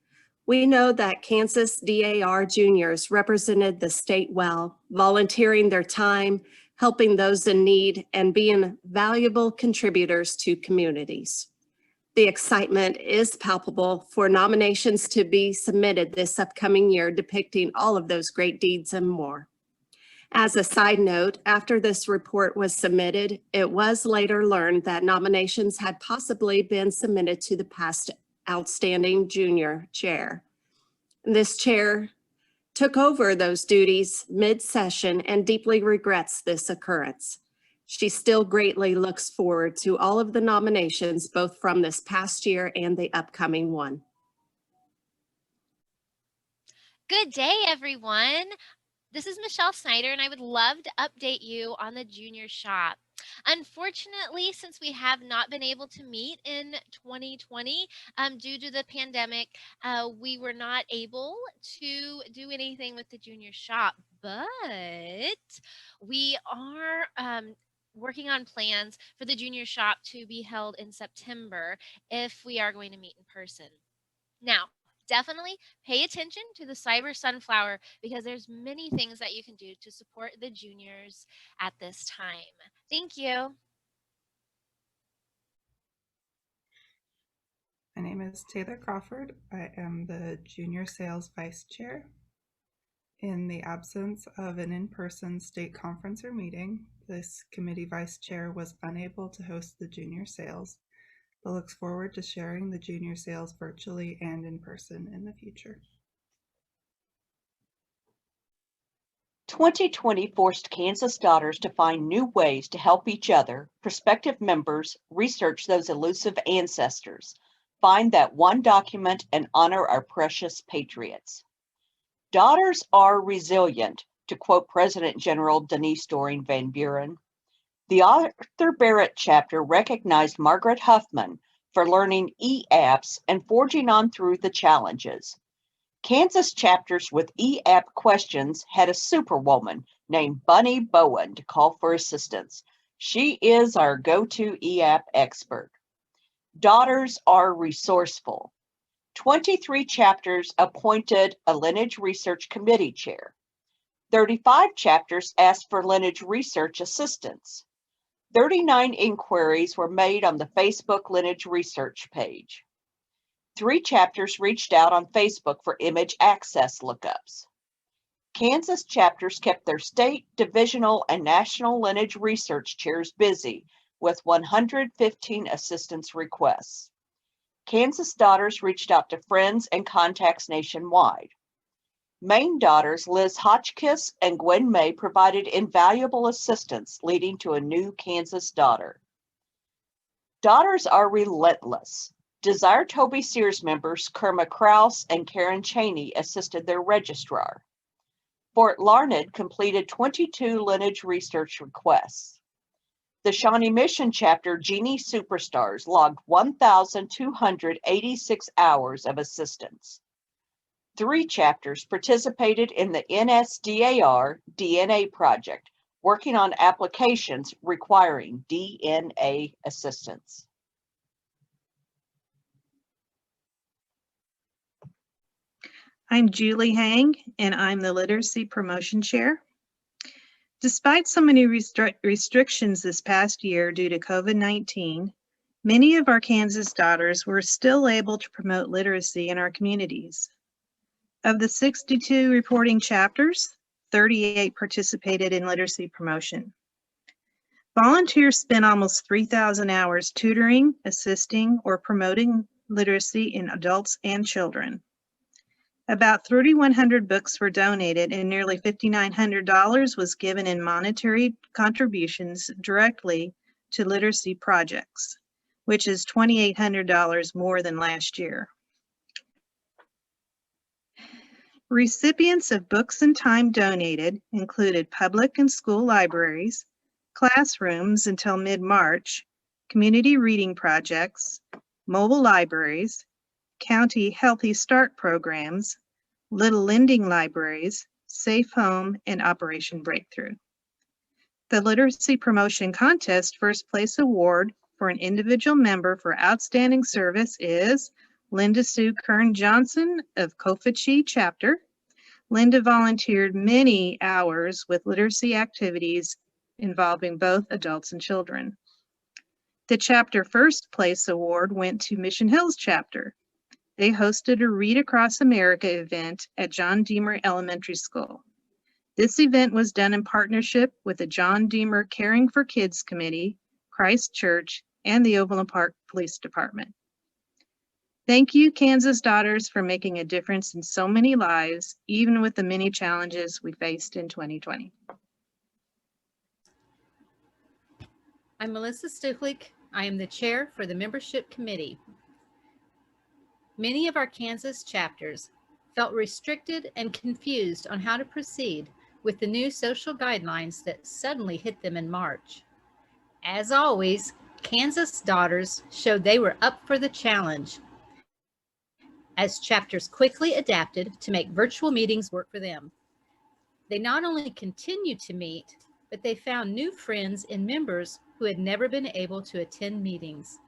we know that Kansas DAR juniors represented the state well, volunteering their time, helping those in need, and being valuable contributors to communities. The excitement is palpable for nominations to be submitted this upcoming year, depicting all of those great deeds and more. As a side note, after this report was submitted, it was later learned that nominations had possibly been submitted to the past outstanding junior chair. This chair took over those duties mid-session and deeply regrets this occurrence. She still greatly looks forward to all of the nominations, both from this past year and the upcoming one. Good day, everyone. This is Michelle Snyder, and I would love to update you on the junior shop. Unfortunately, since we have not been able to meet in 2020 due to the pandemic, we were not able to do anything with the junior shop, but we are working on plans for the junior shop to be held in September if we are going to meet in person. Now, definitely pay attention to the Cyber Sunflower because there's many things that you can do to support the juniors at this time. Thank you. My name is Taylor Crawford. I am the Junior Sales Vice Chair. In the absence of an in-person state conference or meeting, this committee vice chair was unable to host the junior sales, but looks forward to sharing the junior sales virtually and in person in the future. 2020 forced Kansas daughters to find new ways to help each other, prospective members, research those elusive ancestors, find that one document, and honor our precious patriots. Daughters are resilient, to quote President General Denise Doring Van Buren. The Arthur Barrett chapter recognized Margaret Huffman for learning e-apps and forging on through the challenges. Kansas chapters with e-app questions had a superwoman named Bunny Bowen to call for assistance. She is our go-to e-app expert. Daughters are resourceful. 23 chapters appointed a lineage research committee chair. 35 chapters asked for lineage research assistance. 39 inquiries were made on the Facebook lineage research page. 3 chapters reached out on Facebook for image access lookups. Kansas chapters kept their state, divisional, and national lineage research chairs busy with 115 assistance requests. Kansas daughters reached out to friends and contacts nationwide. Maine daughters Liz Hotchkiss and Gwen May provided invaluable assistance, leading to a new Kansas daughter. Daughters are relentless. Desire Toby Sears members Kerma Krause and Karen Cheney assisted their registrar. Fort Larned completed 22 lineage research requests. The Shawnee Mission chapter Genie Superstars logged 1,286 hours of assistance. 3 chapters participated in the NSDAR DNA project, working on applications requiring DNA assistance. I'm Julie Hang, and I'm the Literacy Promotion Chair. Despite so many restrictions this past year due to COVID-19, many of our Kansas daughters were still able to promote literacy in our communities. Of the 62 reporting chapters, 38 participated in literacy promotion. Volunteers spent almost 3,000 hours tutoring, assisting, or promoting literacy in adults and children. About 3,100 books were donated and nearly $5,900 was given in monetary contributions directly to literacy projects, which is $2,800 more than last year. Recipients of books and time donated included public and school libraries, classrooms until mid-March, community reading projects, mobile libraries, county Healthy Start programs, Little Lending libraries, Safe Home, and Operation Breakthrough. The Literacy Promotion Contest First Place Award for an individual member for outstanding service is Linda Sue Kern Johnson of Kofachi Chapter. Linda volunteered many hours with literacy activities involving both adults and children. The Chapter First Place Award went to Mission Hills Chapter. They hosted a Read Across America event at John Deemer Elementary School. This event was done in partnership with the John Deemer Caring for Kids Committee, Christ Church, and the Overland Park Police Department. Thank you, Kansas Daughters, for making a difference in so many lives, even with the many challenges we faced in 2020. I'm Melissa Stuchlik. I am the chair for the membership committee. Many of our Kansas chapters felt restricted and confused on how to proceed with the new social guidelines that suddenly hit them in March. As always, Kansas Daughters showed they were up for the challenge, as chapters quickly adapted to make virtual meetings work for them. They not only continued to meet, but they found new friends and members who had never been able to attend meetings.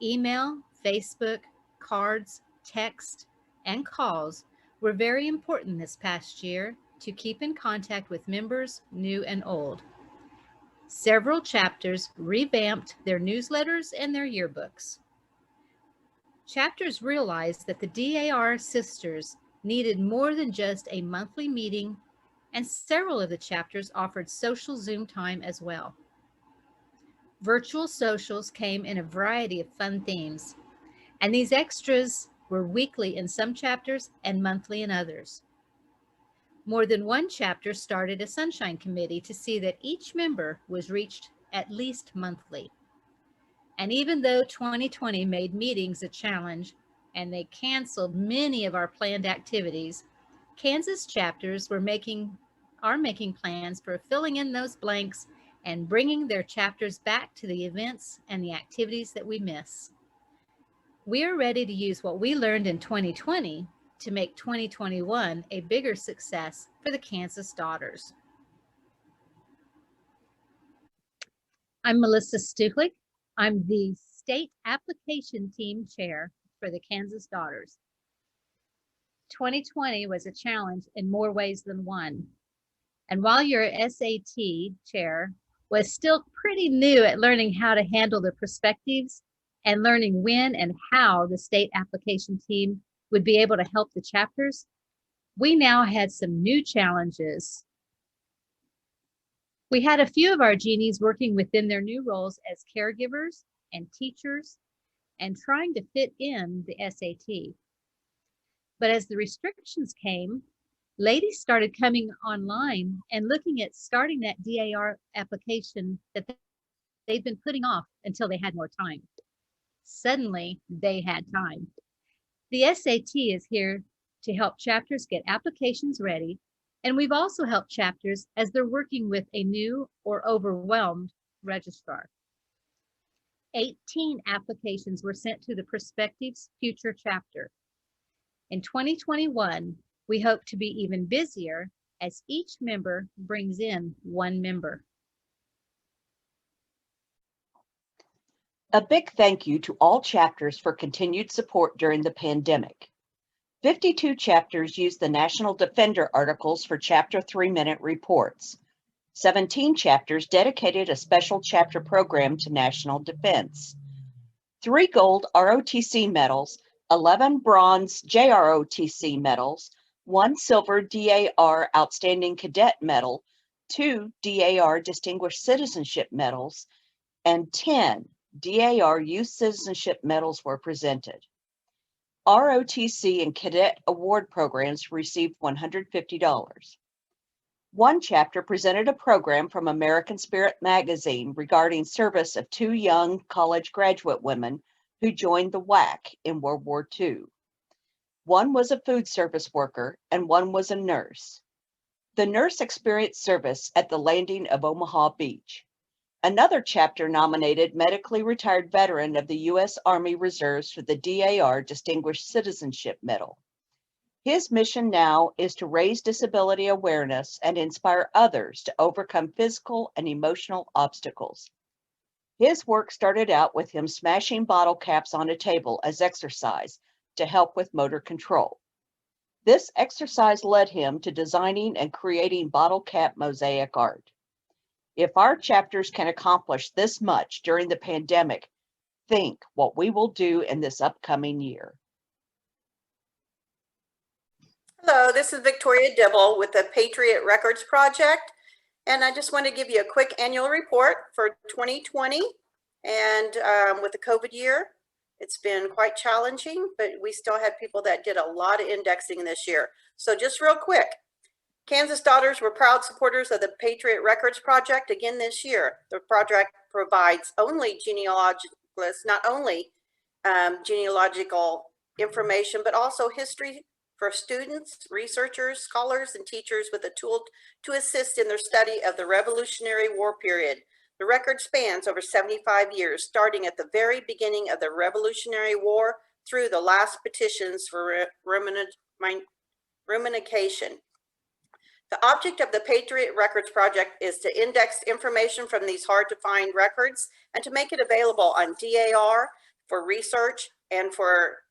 Email, Facebook, cards, text, and calls were very important this past year to keep in contact with members, new and old. Several chapters revamped their newsletters and their yearbooks. Chapters realized that the DAR sisters needed more than just a monthly meeting, and several of the chapters offered social Zoom time as well. Virtual socials came in a variety of fun themes, and these extras were weekly in some chapters and monthly in others. More than one chapter started a Sunshine Committee to see that each member was reached at least monthly. And even though 2020 made meetings a challenge and they canceled many of our planned activities, Kansas chapters are making plans for filling in those blanks and bringing their chapters back to the events and the activities that we miss. We are ready to use what we learned in 2020 to make 2021 a bigger success for the Kansas Daughters. I'm Melissa Stuchlik. I'm the State Application Team Chair for the Kansas Daughters. 2020 was a challenge in more ways than one. And while your SAT chair was still pretty new at learning how to handle the perspectives and learning when and how the state application team would be able to help the chapters, we now had some new challenges. We had a few of our genies working within their new roles as caregivers and teachers and trying to fit in the SAT. But as the restrictions came, ladies started coming online and looking at starting that DAR application that they'd been putting off until they had more time. Suddenly, they had time. The SAT is here to help chapters get applications ready, and we've also helped chapters as they're working with a new or overwhelmed registrar. 18 applications were sent to the Perspectives Future chapter. In 2021, we hope to be even busier as each member brings in one member. A big thank you to all chapters for continued support during the pandemic. 52 chapters used the National Defender articles for Chapter 3-minute reports. 17 chapters dedicated a special chapter program to national defense. 3 gold ROTC medals, 11 bronze JROTC medals, 1 silver DAR Outstanding Cadet Medal, 2 DAR Distinguished Citizenship Medals, and 10 DAR Youth Citizenship Medals were presented. ROTC and Cadet Award programs received $150. One chapter presented a program from American Spirit magazine regarding service of 2 young college graduate women who joined the WAC in World War II. One was a food service worker and one was a nurse. The nurse experienced service at the landing of Omaha Beach. Another chapter nominated medically retired veteran of the U.S. Army Reserves for the DAR Distinguished Citizenship Medal. His mission now is to raise disability awareness and inspire others to overcome physical and emotional obstacles. His work started out with him smashing bottle caps on a table as exercise to help with motor control. This exercise led him to designing and creating bottle cap mosaic art. If our chapters can accomplish this much during the pandemic, think what we will do in this upcoming year. Hello, this is Victoria Dibble with the Patriot Records Project, and I just want to give you a quick annual report for 2020. And with the COVID year, it's been quite challenging, but we still had people that did a lot of indexing this year. So just real quick, Kansas Daughters were proud supporters of the Patriot Records Project again this year. The project provides only not only genealogical information, but also history for students, researchers, scholars, and teachers with a tool to assist in their study of the Revolutionary War period. The record spans over 75 years, starting at the very beginning of the Revolutionary War through the last petitions for rumination. The object of the Patriot Records Project is to index information from these hard-to-find records and to make it available on DAR for research and for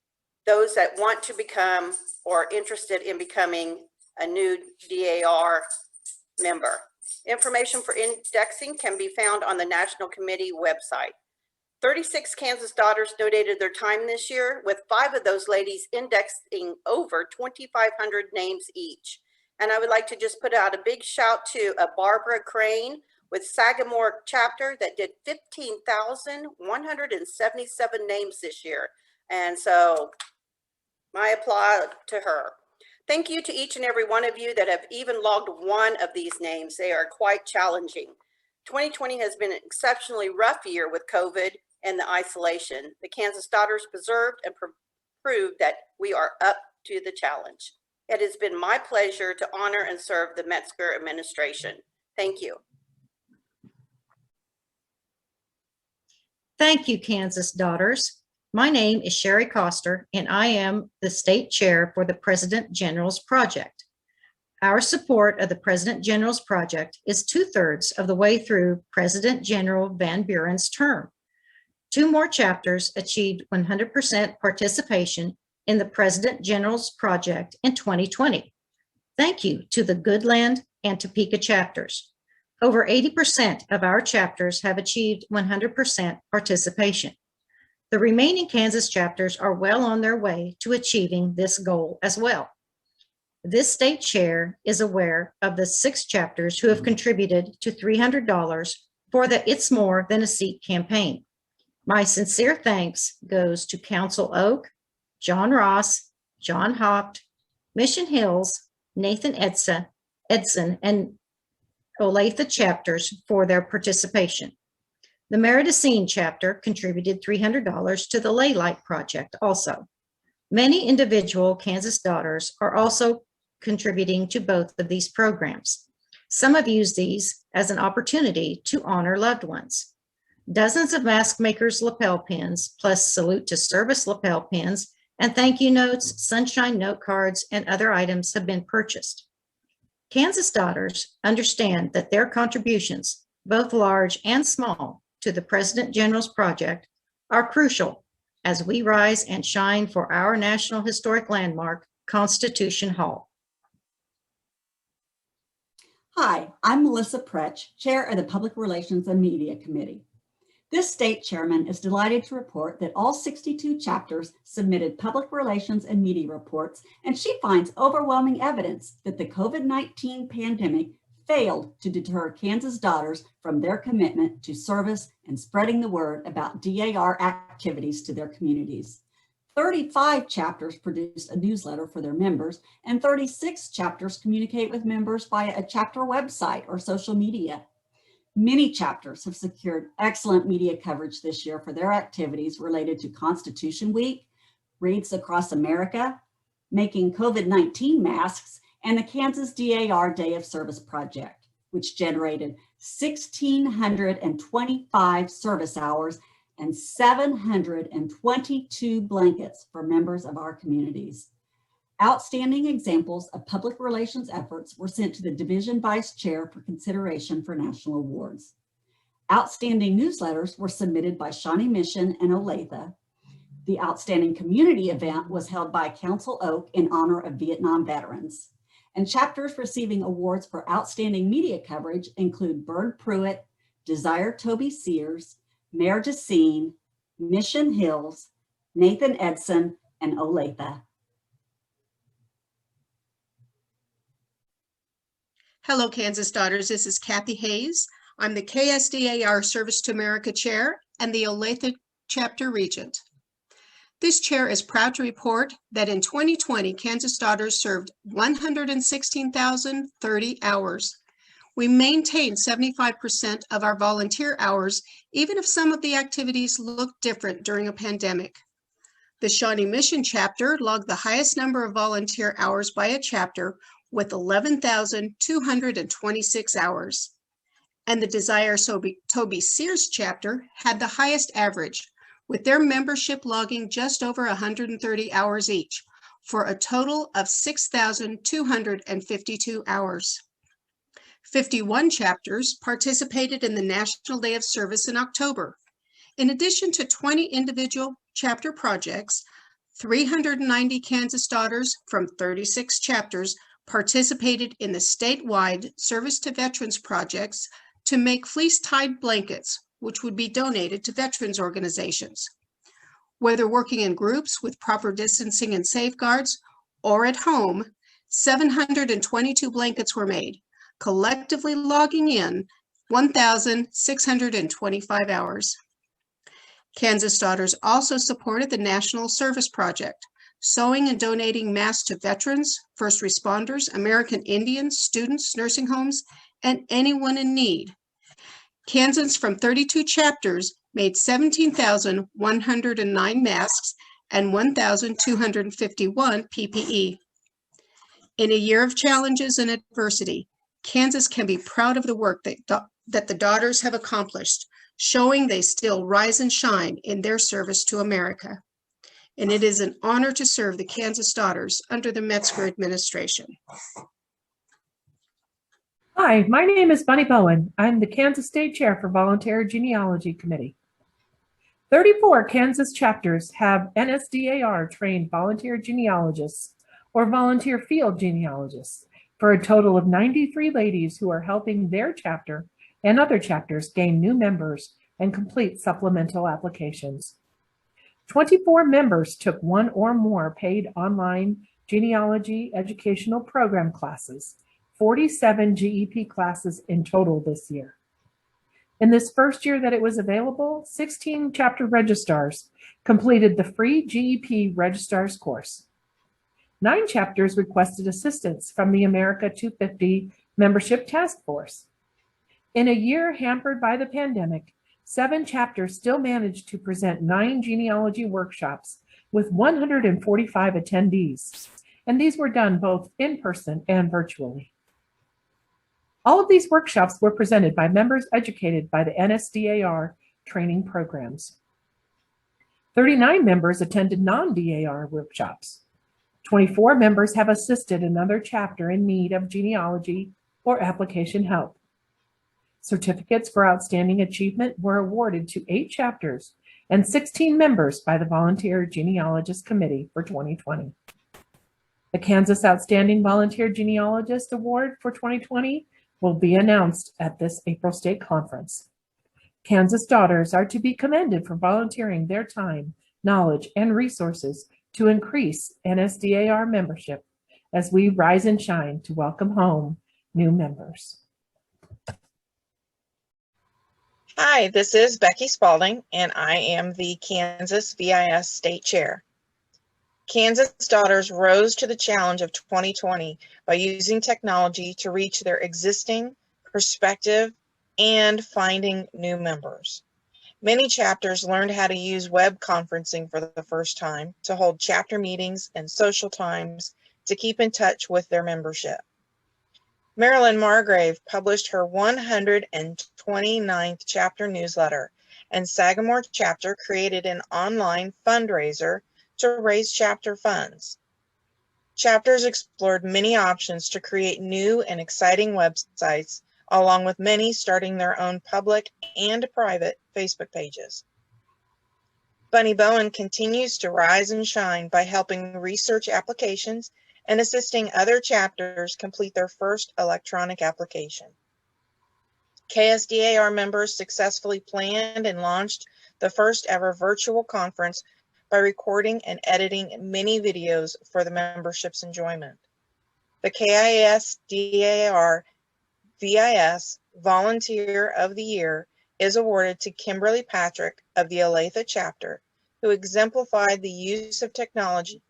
those that want to become or interested in becoming a new DAR member. Information for indexing can be found on the National Committee website. 36 Kansas Daughters donated their time this year, with 5 of those ladies indexing over 2,500 names each. And I would like to just put out a big shout to Barbara Crane with Sagamore chapter that did 15,177 names this year. And so my applause to her. Thank you to each and every one of you that have even logged one of these names. They are quite challenging. 2020 has been an exceptionally rough year with COVID and the isolation. The Kansas Daughters preserved and proved that we are up to the challenge. It has been my pleasure to honor and serve the Metzger administration. Thank you. Thank you, Kansas Daughters. My name is Sherry Coster, and I am the state chair for the President General's Project. Our support of the President General's Project is 2/3 of the way through President General Van Buren's term. 2 more chapters achieved 100% participation in the President General's Project in 2020. Thank you to the Goodland and Topeka chapters. Over 80% of our chapters have achieved 100% participation. The remaining Kansas chapters are well on their way to achieving this goal as well. This state chair is aware of the 6 chapters who have contributed to $300 for the It's More Than a Seat campaign. My sincere thanks goes to Council Oak, John Ross, John Hopt, Mission Hills, Nathan Edson, and Olathe chapters for their participation. The Meridicine chapter contributed $300 to the Laylight Project also. Many individual Kansas Daughters are also contributing to both of these programs. Some have used these as an opportunity to honor loved ones. Dozens of mask makers lapel pins, plus salute to service lapel pins, and thank you notes, sunshine note cards, and other items have been purchased. Kansas Daughters understand that their contributions, both large and small, to the President General's project are crucial as we rise and shine for our National Historic Landmark, Constitution Hall. Hi, I'm Melissa Pretch, Chair of the Public Relations and Media Committee. This state chairman is delighted to report that all 62 chapters submitted public relations and media reports, and she finds overwhelming evidence that the COVID-19 pandemic failed to deter Kansas Daughters from their commitment to service and spreading the word about DAR activities to their communities. 35 chapters produced a newsletter for their members, and 36 chapters communicate with members via a chapter website or social media. Many chapters have secured excellent media coverage this year for their activities related to Constitution Week, Wreaths Across America, making COVID-19 masks, and the Kansas DAR Day of Service project, which generated 1,625 service hours and 722 blankets for members of our communities. Outstanding examples of public relations efforts were sent to the Division Vice Chair for consideration for national awards. Outstanding newsletters were submitted by Shawnee Mission and Olathe. The Outstanding Community event was held by Council Oak in honor of Vietnam veterans. And chapters receiving awards for outstanding media coverage include Bird Pruitt, Desire Toby Sears, Mayor Decene, Mission Hills, Nathan Edson, and Olathe. Hello, Kansas Daughters. This is Kathy Hayes. I'm the KSDAR Service to America Chair and the Olathe Chapter Regent. This chair is proud to report that in 2020, Kansas Daughters served 116,030 hours. We maintained 75% of our volunteer hours, even if some of the activities looked different during a pandemic. The Shawnee Mission Chapter logged the highest number of volunteer hours by a chapter with 11,226 hours. And the Desire Toby Sears chapter had the highest average, with their membership logging just over 130 hours each, for a total of 6,252 hours. 51 chapters participated in the National Day of Service in October. In addition to 20 individual chapter projects, 390 Kansas Daughters from 36 chapters participated in the statewide Service to Veterans projects to make fleece-tied blankets, which would be donated to veterans organizations. Whether working in groups with proper distancing and safeguards or at home, 722 blankets were made, collectively logging in 1,625 hours. Kansas Daughters also supported the National Service Project, sewing and donating masks to veterans, first responders, American Indians, students, nursing homes, and anyone in need. Kansans from 32 chapters made 17,109 masks and 1,251 PPE. In a year of challenges and adversity, Kansas can be proud of the work that the Daughters have accomplished, showing they still rise and shine in their service to America. And it is an honor to serve the Kansas Daughters under the Metzger administration. Hi, my name is Bunny Bowen. I'm the Kansas State Chair for Volunteer Genealogy Committee. 34 Kansas chapters have NSDAR trained volunteer genealogists or volunteer field genealogists for a total of 93 ladies who are helping their chapter and other chapters gain new members and complete supplemental applications. 24 members took one or more paid online genealogy educational program classes, 47 GEP classes in total this year. In this first year that it was available, 16 chapter registrars completed the free GEP registrars course. 9 chapters requested assistance from the America 250 Membership Task Force. In a year hampered by the pandemic, 7 chapters still managed to present 9 genealogy workshops with 145 attendees, and these were done both in person and virtually. All of these workshops were presented by members educated by the NSDAR training programs. 39 members attended non-DAR workshops. 24 members have assisted another chapter in need of genealogy or application help. Certificates for outstanding achievement were awarded to 8 chapters and 16 members by the Volunteer Genealogist Committee for 2020. The Kansas Outstanding Volunteer Genealogist Award for 2020 will be announced at this April State Conference. Kansas daughters are to be commended for volunteering their time, knowledge, and resources to increase NSDAR membership as we rise and shine to welcome home new members. Hi, this is Becky Spalding, and I am the Kansas VIS State Chair. Kansas daughters rose to the challenge of 2020 by using technology to reach their existing, prospective, and finding new members. Many chapters learned how to use web conferencing for the first time to hold chapter meetings and social times to keep in touch with their membership. Marilyn Margrave published her 129th chapter newsletter, and Sagamore chapter created an online fundraiser to raise chapter funds. Chapters explored many options to create new and exciting websites, along with many starting their own public and private Facebook pages. Bunny Bowen continues to rise and shine by helping research applications and assisting other chapters complete their first electronic application. KSDAR members successfully planned and launched the first ever virtual conference by recording and editing many videos for the membership's enjoyment. The KSDAR VIS Volunteer of the Year is awarded to Kimberly Patrick of the Olathe chapter, who exemplified the use of technology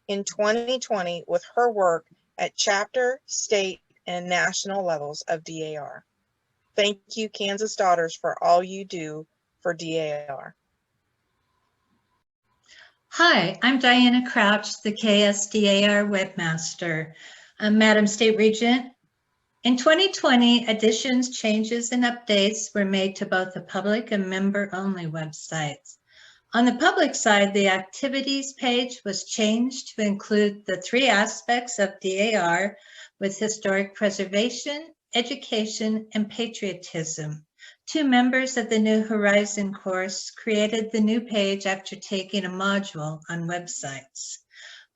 in 2020 with her work at chapter, state, and national levels of DAR. Thank you, Kansas daughters, for all you do for DAR. Hi, I'm Diana Crouch, the KSDAR webmaster. Madam State Regent, in 2020, additions, changes, and updates were made to both the public and member-only websites. On the public side, the activities page was changed to include the 3 aspects of DAR with historic preservation, education, and patriotism. 2 members of the New Horizon course created the new page after taking a module on websites.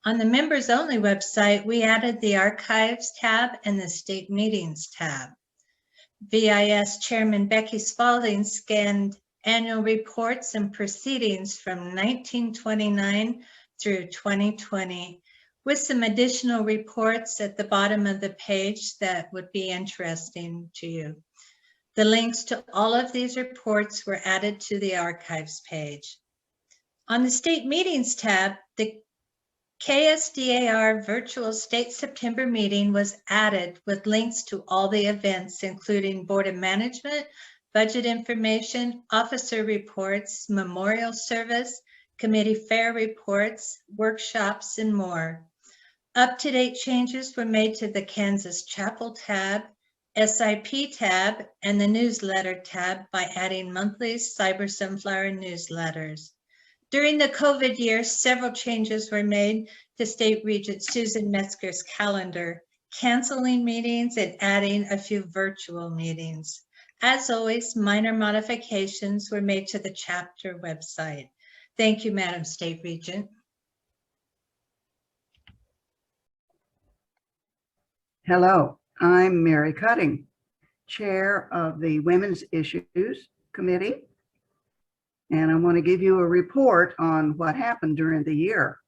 On the members only website, we added the archives tab and the state meetings tab. VIS Chairman Becky Spalding scanned annual reports and proceedings from 1929 through 2020 with some additional reports at the bottom of the page that would be interesting to you. The links to all of these reports were added to the archives page. On the state meetings tab, the KSDAR virtual state September meeting was added with links to all the events, including Board of Management, budget information, officer reports, memorial service, committee fair reports, workshops, and more. Up-to-date changes were made to the Kansas Chapel tab, SIP tab, and the newsletter tab by adding monthly Cyber Sunflower newsletters. During the COVID year, several changes were made to State Regent Susan Metzger's calendar, canceling meetings and adding a few virtual meetings. As always, minor modifications were made to the chapter website. Thank you, Madam State Regent. Hello, I'm Mary Cutting, Chair of the Women's Issues Committee, and I want to give you a report on what happened during the year.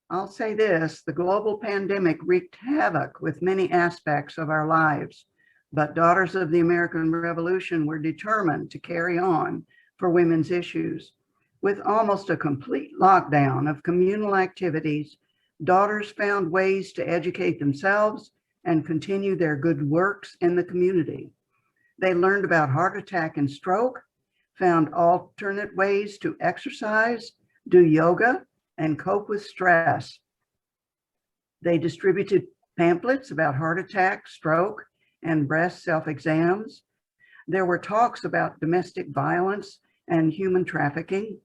I'll say this, the global pandemic wreaked havoc with many aspects of our lives, but Daughters of the American Revolution were determined to carry on for women's issues. With almost a complete lockdown of communal activities, daughters found ways to educate themselves and continue their good works in the community. They learned about heart attack and stroke, found alternate ways to exercise, do yoga, and cope with stress. They distributed pamphlets about heart attack, stroke, and breast self-exams. There were talks about domestic violence and human trafficking.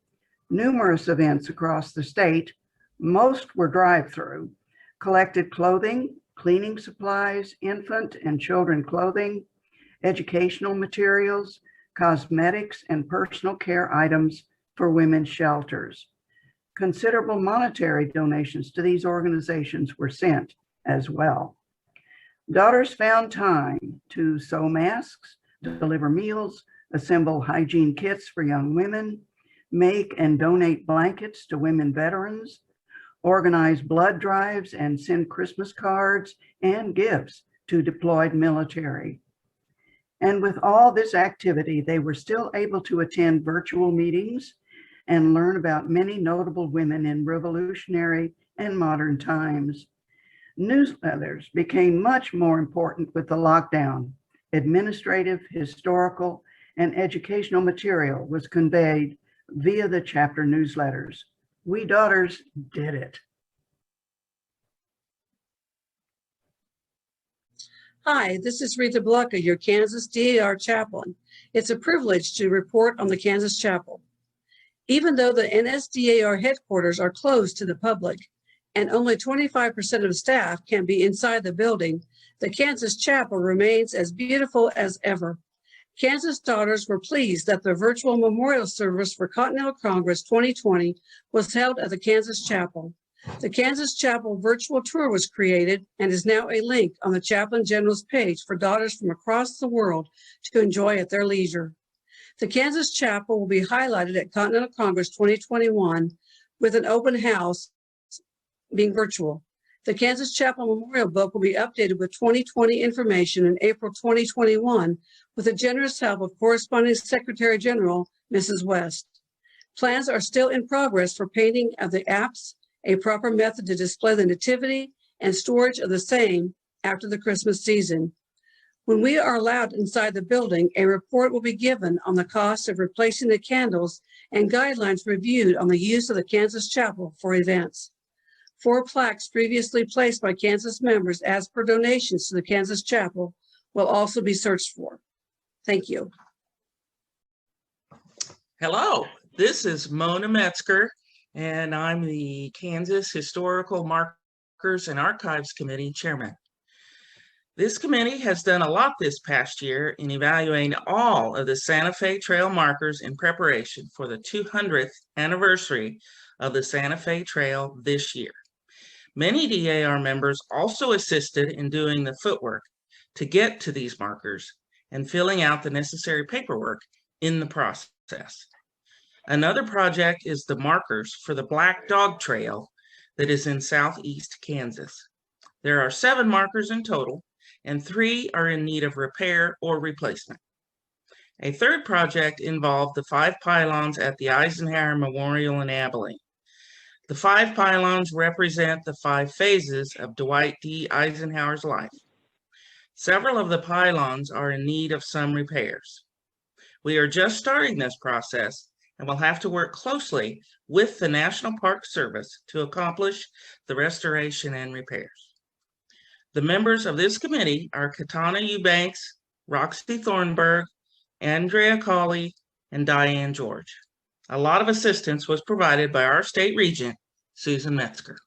Numerous events across the state Most were drive-through, collected clothing, cleaning supplies, infant and children clothing, educational materials, cosmetics, and personal care items for women's shelters. Considerable monetary donations to these organizations were sent as well. Daughters found time to sew masks, deliver meals, assemble hygiene kits for young women, make and donate blankets to women veterans, organize blood drives, and send Christmas cards and gifts to deployed military. And with all this activity, they were still able to attend virtual meetings and learn about many notable women in revolutionary and modern times. Newsletters became much more important with the lockdown. Administrative, historical, and educational material was conveyed via the chapter newsletters. We daughters did it. Hi, this is Rita Blucka, your Kansas DAR chaplain. It's a privilege to report on the Kansas Chapel. Even though the NSDAR headquarters are closed to the public and only 25% of staff can be inside the building, the Kansas Chapel remains as beautiful as ever. Kansas Daughters were pleased that the virtual memorial service for Continental Congress 2020 was held at the Kansas Chapel. The Kansas Chapel virtual tour was created and is now a link on the Chaplain General's page for daughters from across the world to enjoy at their leisure. The Kansas Chapel will be highlighted at Continental Congress 2021 with an open house being virtual. The Kansas Chapel Memorial Book will be updated with 2020 information in April 2021 with the generous help of corresponding Secretary General, Mrs. West. Plans are still in progress for painting of the apse, a proper method to display the nativity, and storage of the same after the Christmas season. When we are allowed inside the building, a report will be given on the cost of replacing the candles and guidelines reviewed on the use of the Kansas Chapel for events. 4 plaques previously placed by Kansas members as per donations to the Kansas Chapel will also be searched for. Thank you. Hello, this is Mona Metzger, and I'm the Kansas Historical Markers and Archives Committee Chairman. This committee has done a lot this past year in evaluating all of the Santa Fe Trail markers in preparation for the 200th anniversary of the Santa Fe Trail this year. Many DAR members also assisted in doing the footwork to get to these markers and filling out the necessary paperwork in the process. Another project is the markers for the Black Dog Trail that is in southeast Kansas. There are 7 markers in total, and 3 are in need of repair or replacement. A third project involved the 5 pylons at the Eisenhower Memorial in Abilene. The 5 pylons represent the 5 phases of Dwight D. Eisenhower's life. Several of the pylons are in need of some repairs. We are just starting this process and will have to work closely with the National Park Service to accomplish the restoration and repairs. The members of this committee are Katana Eubanks, Roxy Thornburg, Andrea Cawley, and Diane George. A lot of assistance was provided by our state regent, Susan Metzger.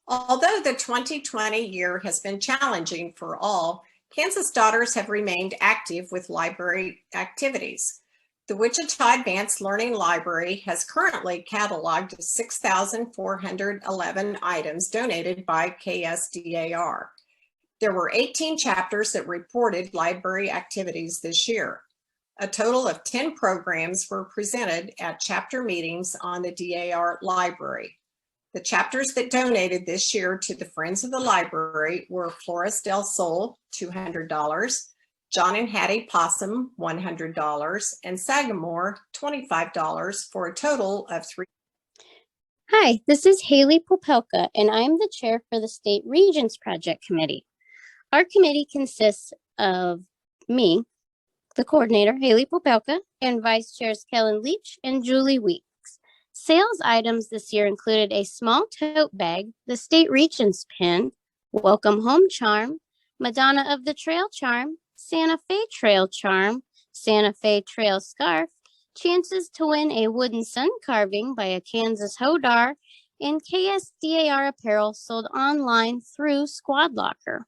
Although the 2020 year has been challenging for all, Kansas Daughters have remained active with library activities. The Wichita Advanced Learning Library has currently cataloged 6,411 items donated by KSDAR. There were 18 chapters that reported library activities this year. A total of 10 programs were presented at chapter meetings on the DAR library. The chapters that donated this year to the Friends of the Library were Flores del Sol, $200, John and Hattie Possum, $100, and Sagamore, $25 for a total of $3. Hi, this is Haley Popelka, and I'm the chair for the State Regents Project Committee. Our committee consists of me, the coordinator, Haley Popelka, and vice chairs Kellen Leach and Julie Weeks. Sales items this year included a small tote bag, the State Regents pin, Welcome Home charm, Madonna of the Trail charm, Santa Fe Trail charm, Santa Fe Trail scarf, chances to win a wooden sun carving by a Kansas Hodar, and KSDAR apparel sold online through Squad Locker.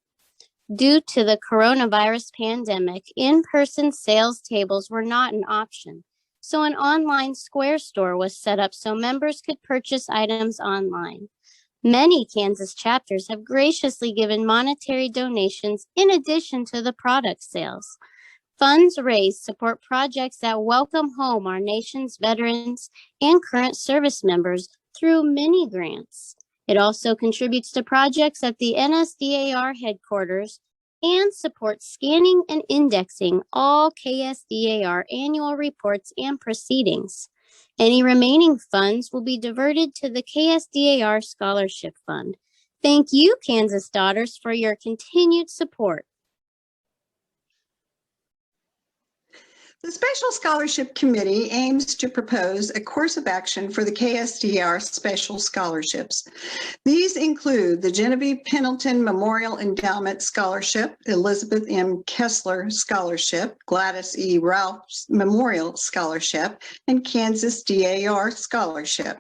Due to the coronavirus pandemic, in-person sales tables were not an option, so an online Square store was set up so members could purchase items online. Many Kansas chapters have graciously given monetary donations in addition to the product sales. Funds raised support projects that welcome home our nation's veterans and current service members through mini grants. It also contributes to projects at the NSDAR headquarters and supports scanning and indexing all KSDAR annual reports and proceedings. Any remaining funds will be diverted to the KSDAR Scholarship Fund. Thank you, Kansas Daughters, for your continued support. The Special Scholarship Committee aims to propose a course of action for the KSDAR Special Scholarships. These include the Genevieve Pendleton Memorial Endowment Scholarship, Elizabeth M. Kessler Scholarship, Gladys E. Ralph Memorial Scholarship, and Kansas DAR Scholarship.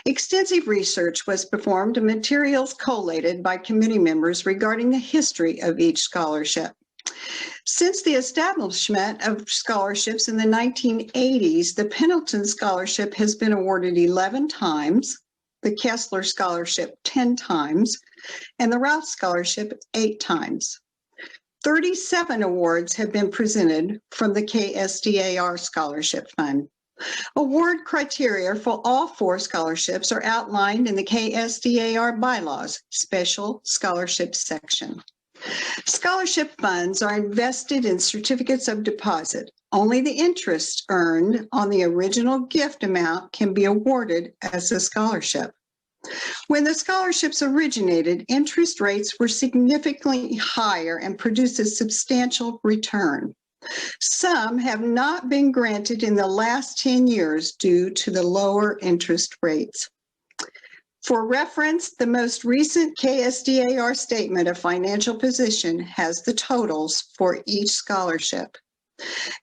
Extensive research was performed and materials collated by committee members regarding the history of each scholarship. Since the establishment of scholarships in the 1980s, the Pendleton Scholarship has been awarded 11 times, the Kessler Scholarship 10 times, and the Ralph Scholarship 8 times. 37 awards have been presented from the KSDAR Scholarship Fund. Award criteria for all 4 scholarships are outlined in the KSDAR Bylaws, Special Scholarship section. Scholarship funds are invested in certificates of deposit. Only the interest earned on the original gift amount can be awarded as a scholarship. When the scholarships originated, interest rates were significantly higher and produced a substantial return. Some have not been granted in the last 10 years due to the lower interest rates. For reference, the most recent KSDAR Statement of Financial Position has the totals for each scholarship.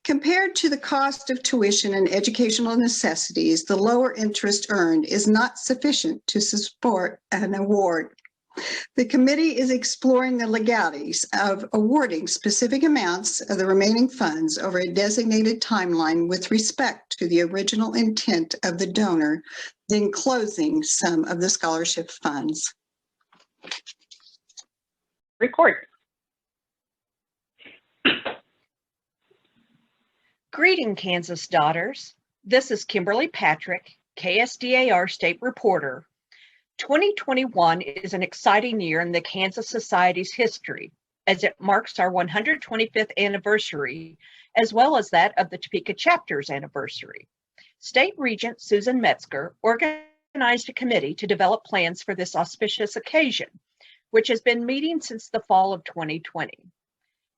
Compared to the cost of tuition and educational necessities, the lower interest earned is not sufficient to support an award. The committee is exploring the legalities of awarding specific amounts of the remaining funds over a designated timeline with respect to the original intent of the donor, then closing some of the scholarship funds. Report. Greeting, Kansas Daughters. This is Kimberly Patrick, KSDAR State Reporter. 2021 is an exciting year in the Kansas Society's history, as it marks our 125th anniversary, as well as that of the Topeka Chapter's anniversary. State Regent Susan Metzger organized a committee to develop plans for this auspicious occasion, which has been meeting since the fall of 2020.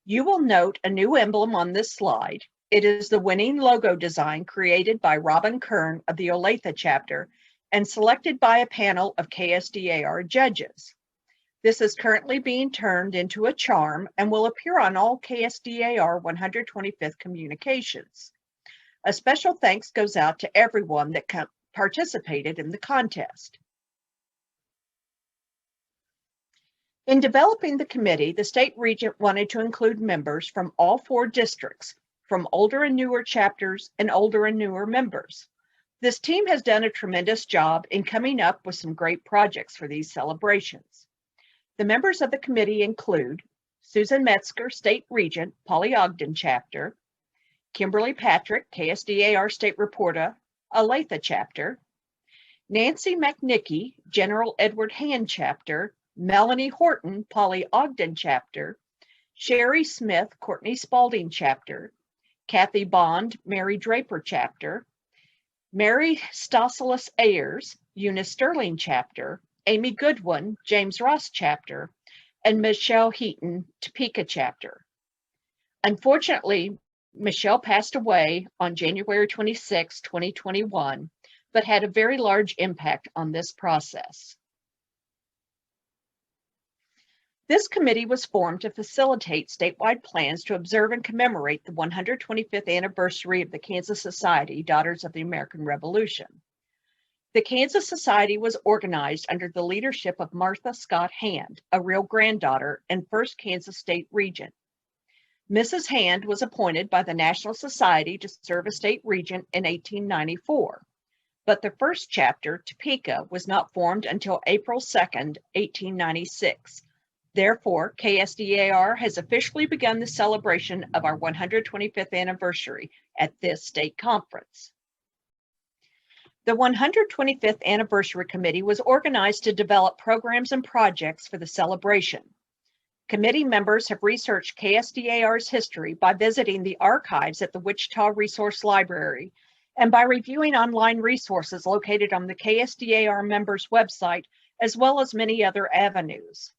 You will note a new emblem on this slide. It is the winning logo design created by Robin Kern of the Olathe Chapter and selected by a panel of KSDAR judges. This is currently being turned into a charm and will appear on all KSDAR 125th communications. A special thanks goes out to everyone that participated in the contest. In developing the committee, the state regent wanted to include members from all 4 districts, from older and newer chapters and older and newer members. This team has done a tremendous job in coming up with some great projects for these celebrations. The members of the committee include Susan Metzger, State Regent, Polly Ogden Chapter, Kimberly Patrick, KSDAR State Reporter, Olathe Chapter, Nancy McNickey, General Edward Hand Chapter, Melanie Horton, Polly Ogden Chapter, Sherry Smith, Courtney Spalding Chapter, Kathy Bond, Mary Draper Chapter, Mary Stosilis Ayers, Eunice Sterling Chapter, Amy Goodwin, James Ross Chapter, and Michelle Heaton, Topeka Chapter. Unfortunately, Michelle passed away on January 26, 2021, but had a very large impact on this process. This committee was formed to facilitate statewide plans to observe and commemorate the 125th anniversary of the Kansas Society, Daughters of the American Revolution. The Kansas Society was organized under the leadership of Martha Scott Hand, a real granddaughter and 1st Kansas State Regent. Mrs. Hand was appointed by the National Society to serve as state regent in 1894, but the first chapter, Topeka, was not formed until April 2nd, 1896. Therefore, KSDAR has officially begun the celebration of our 125th anniversary at this state conference. The 125th Anniversary Committee was organized to develop programs and projects for the celebration. Committee members have researched KSDAR's history by visiting the archives at the Wichita Resource Library and by reviewing online resources located on the KSDAR members' website, as well as many other avenues.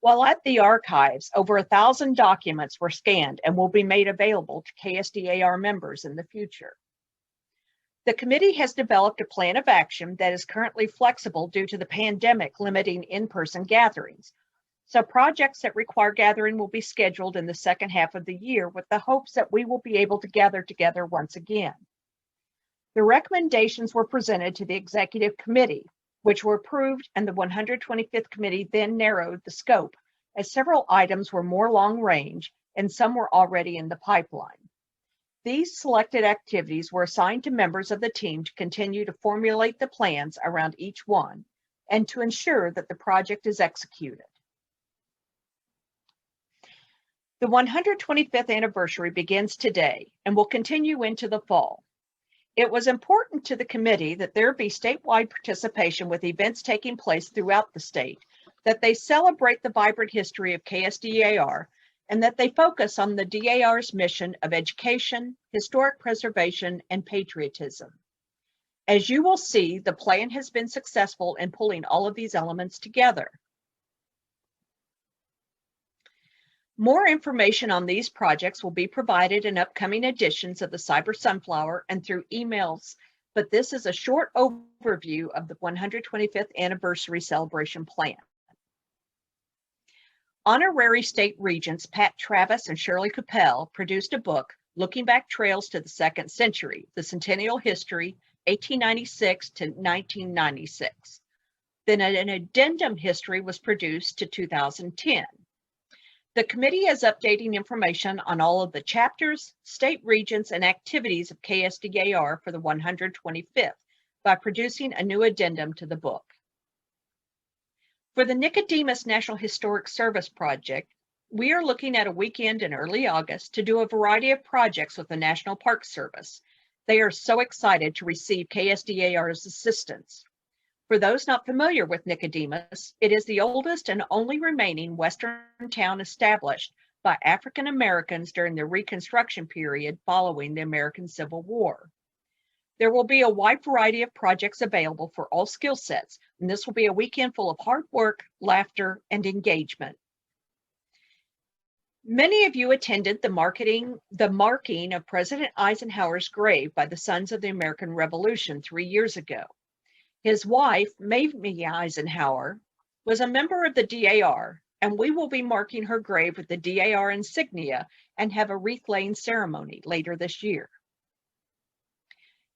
While at the archives, over 1,000 documents were scanned and will be made available to KSDAR members in the future. The committee has developed a plan of action that is currently flexible due to the pandemic limiting in-person gatherings. So projects that require gathering will be scheduled in the second half of the year with the hopes that we will be able to gather together once again. The recommendations were presented to the executive committee, which were approved, and the 125th committee then narrowed the scope, as several items were more long range and some were already in the pipeline. These selected activities were assigned to members of the team to continue to formulate the plans around each one and to ensure that the project is executed. The 125th anniversary begins today and will continue into the fall. It was important to the committee that there be statewide participation with events taking place throughout the state, that they celebrate the vibrant history of KSDAR, and that they focus on the DAR's mission of education, historic preservation, and patriotism. As you will see, the plan has been successful in pulling all of these elements together. More information on these projects will be provided in upcoming editions of the Cyber Sunflower and through emails, but this is a short overview of the 125th anniversary celebration plan. Honorary State Regents Pat Travis and Shirley Coppell produced a book, Looking Back Trails to the Second Century, the Centennial History, 1896 to 1996. Then an addendum history was produced to 2010. The committee is updating information on all of the chapters, state regions, and activities of KSDAR for the 125th by producing a new addendum to the book. For the Nicodemus National Historic Service Project, we are looking at a weekend in early August to do a variety of projects with the National Park Service. They are so excited to receive KSDAR's assistance. For those not familiar with Nicodemus, it is the oldest and only remaining Western town established by African Americans during the Reconstruction period following the American Civil War. There will be a wide variety of projects available for all skill sets, and this will be a weekend full of hard work, laughter, and engagement. Many of you attended the marking of President Eisenhower's grave by the Sons of the American Revolution 3 years ago. His wife, Mamie Eisenhower, was a member of the DAR, and we will be marking her grave with the DAR insignia and have a wreath-laying ceremony later this year.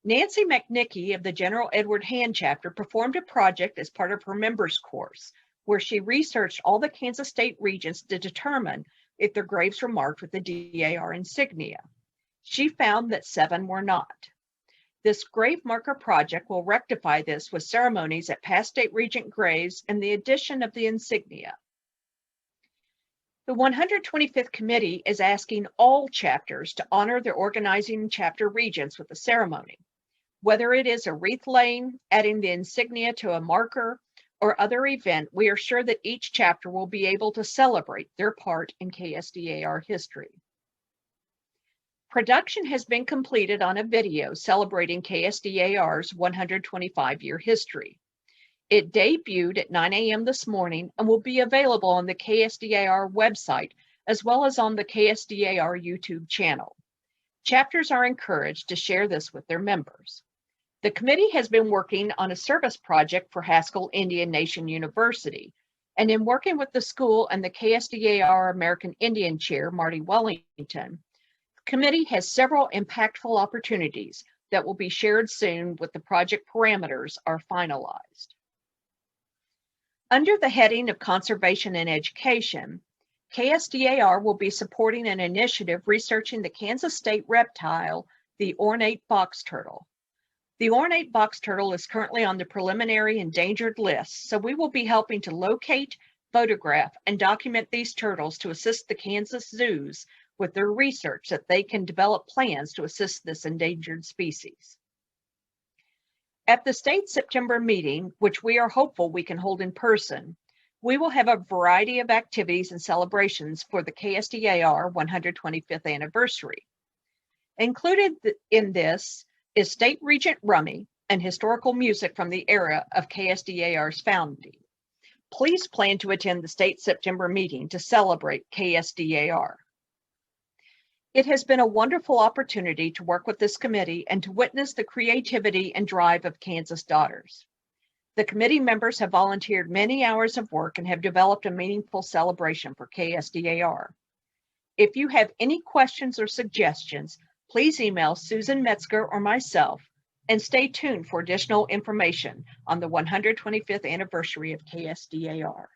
Nancy McNickey of the General Edward Hand chapter performed a project as part of her members course, where she researched all the Kansas state regions to determine if their graves were marked with the DAR insignia. She found that 7 were not. This grave marker project will rectify this with ceremonies at past state regent graves and the addition of the insignia. The 125th committee is asking all chapters to honor their organizing chapter regents with a ceremony. Whether it is a wreath laying, adding the insignia to a marker, or other event, we are sure that each chapter will be able to celebrate their part in KSDAR history. Production has been completed on a video celebrating KSDAR's 125-year history. It debuted at 9 a.m. this morning and will be available on the KSDAR website as well as on the KSDAR YouTube channel. Chapters are encouraged to share this with their members. The committee has been working on a service project for Haskell Indian Nation University. And in working with the school and the KSDAR American Indian Chair, Marty Wellington, the committee has several impactful opportunities that will be shared soon with the project parameters are finalized. Under the heading of Conservation and Education, KSDAR will be supporting an initiative researching the Kansas state reptile, the ornate box turtle. The ornate box turtle is currently on the preliminary endangered list, so we will be helping to locate, photograph, and document these turtles to assist the Kansas zoos with their research that they can develop plans to assist this endangered species. At the state September meeting, which we are hopeful we can hold in person, we will have a variety of activities and celebrations for the KSDAR 125th anniversary. Included in this is State Regent Rummy and historical music from the era of KSDAR's founding. Please plan to attend the state September meeting to celebrate KSDAR. It has been a wonderful opportunity to work with this committee and to witness the creativity and drive of Kansas daughters. The committee members have volunteered many hours of work and have developed a meaningful celebration for KSDAR. If you have any questions or suggestions, please email Susan Metzger or myself, and stay tuned for additional information on the 125th anniversary of KSDAR.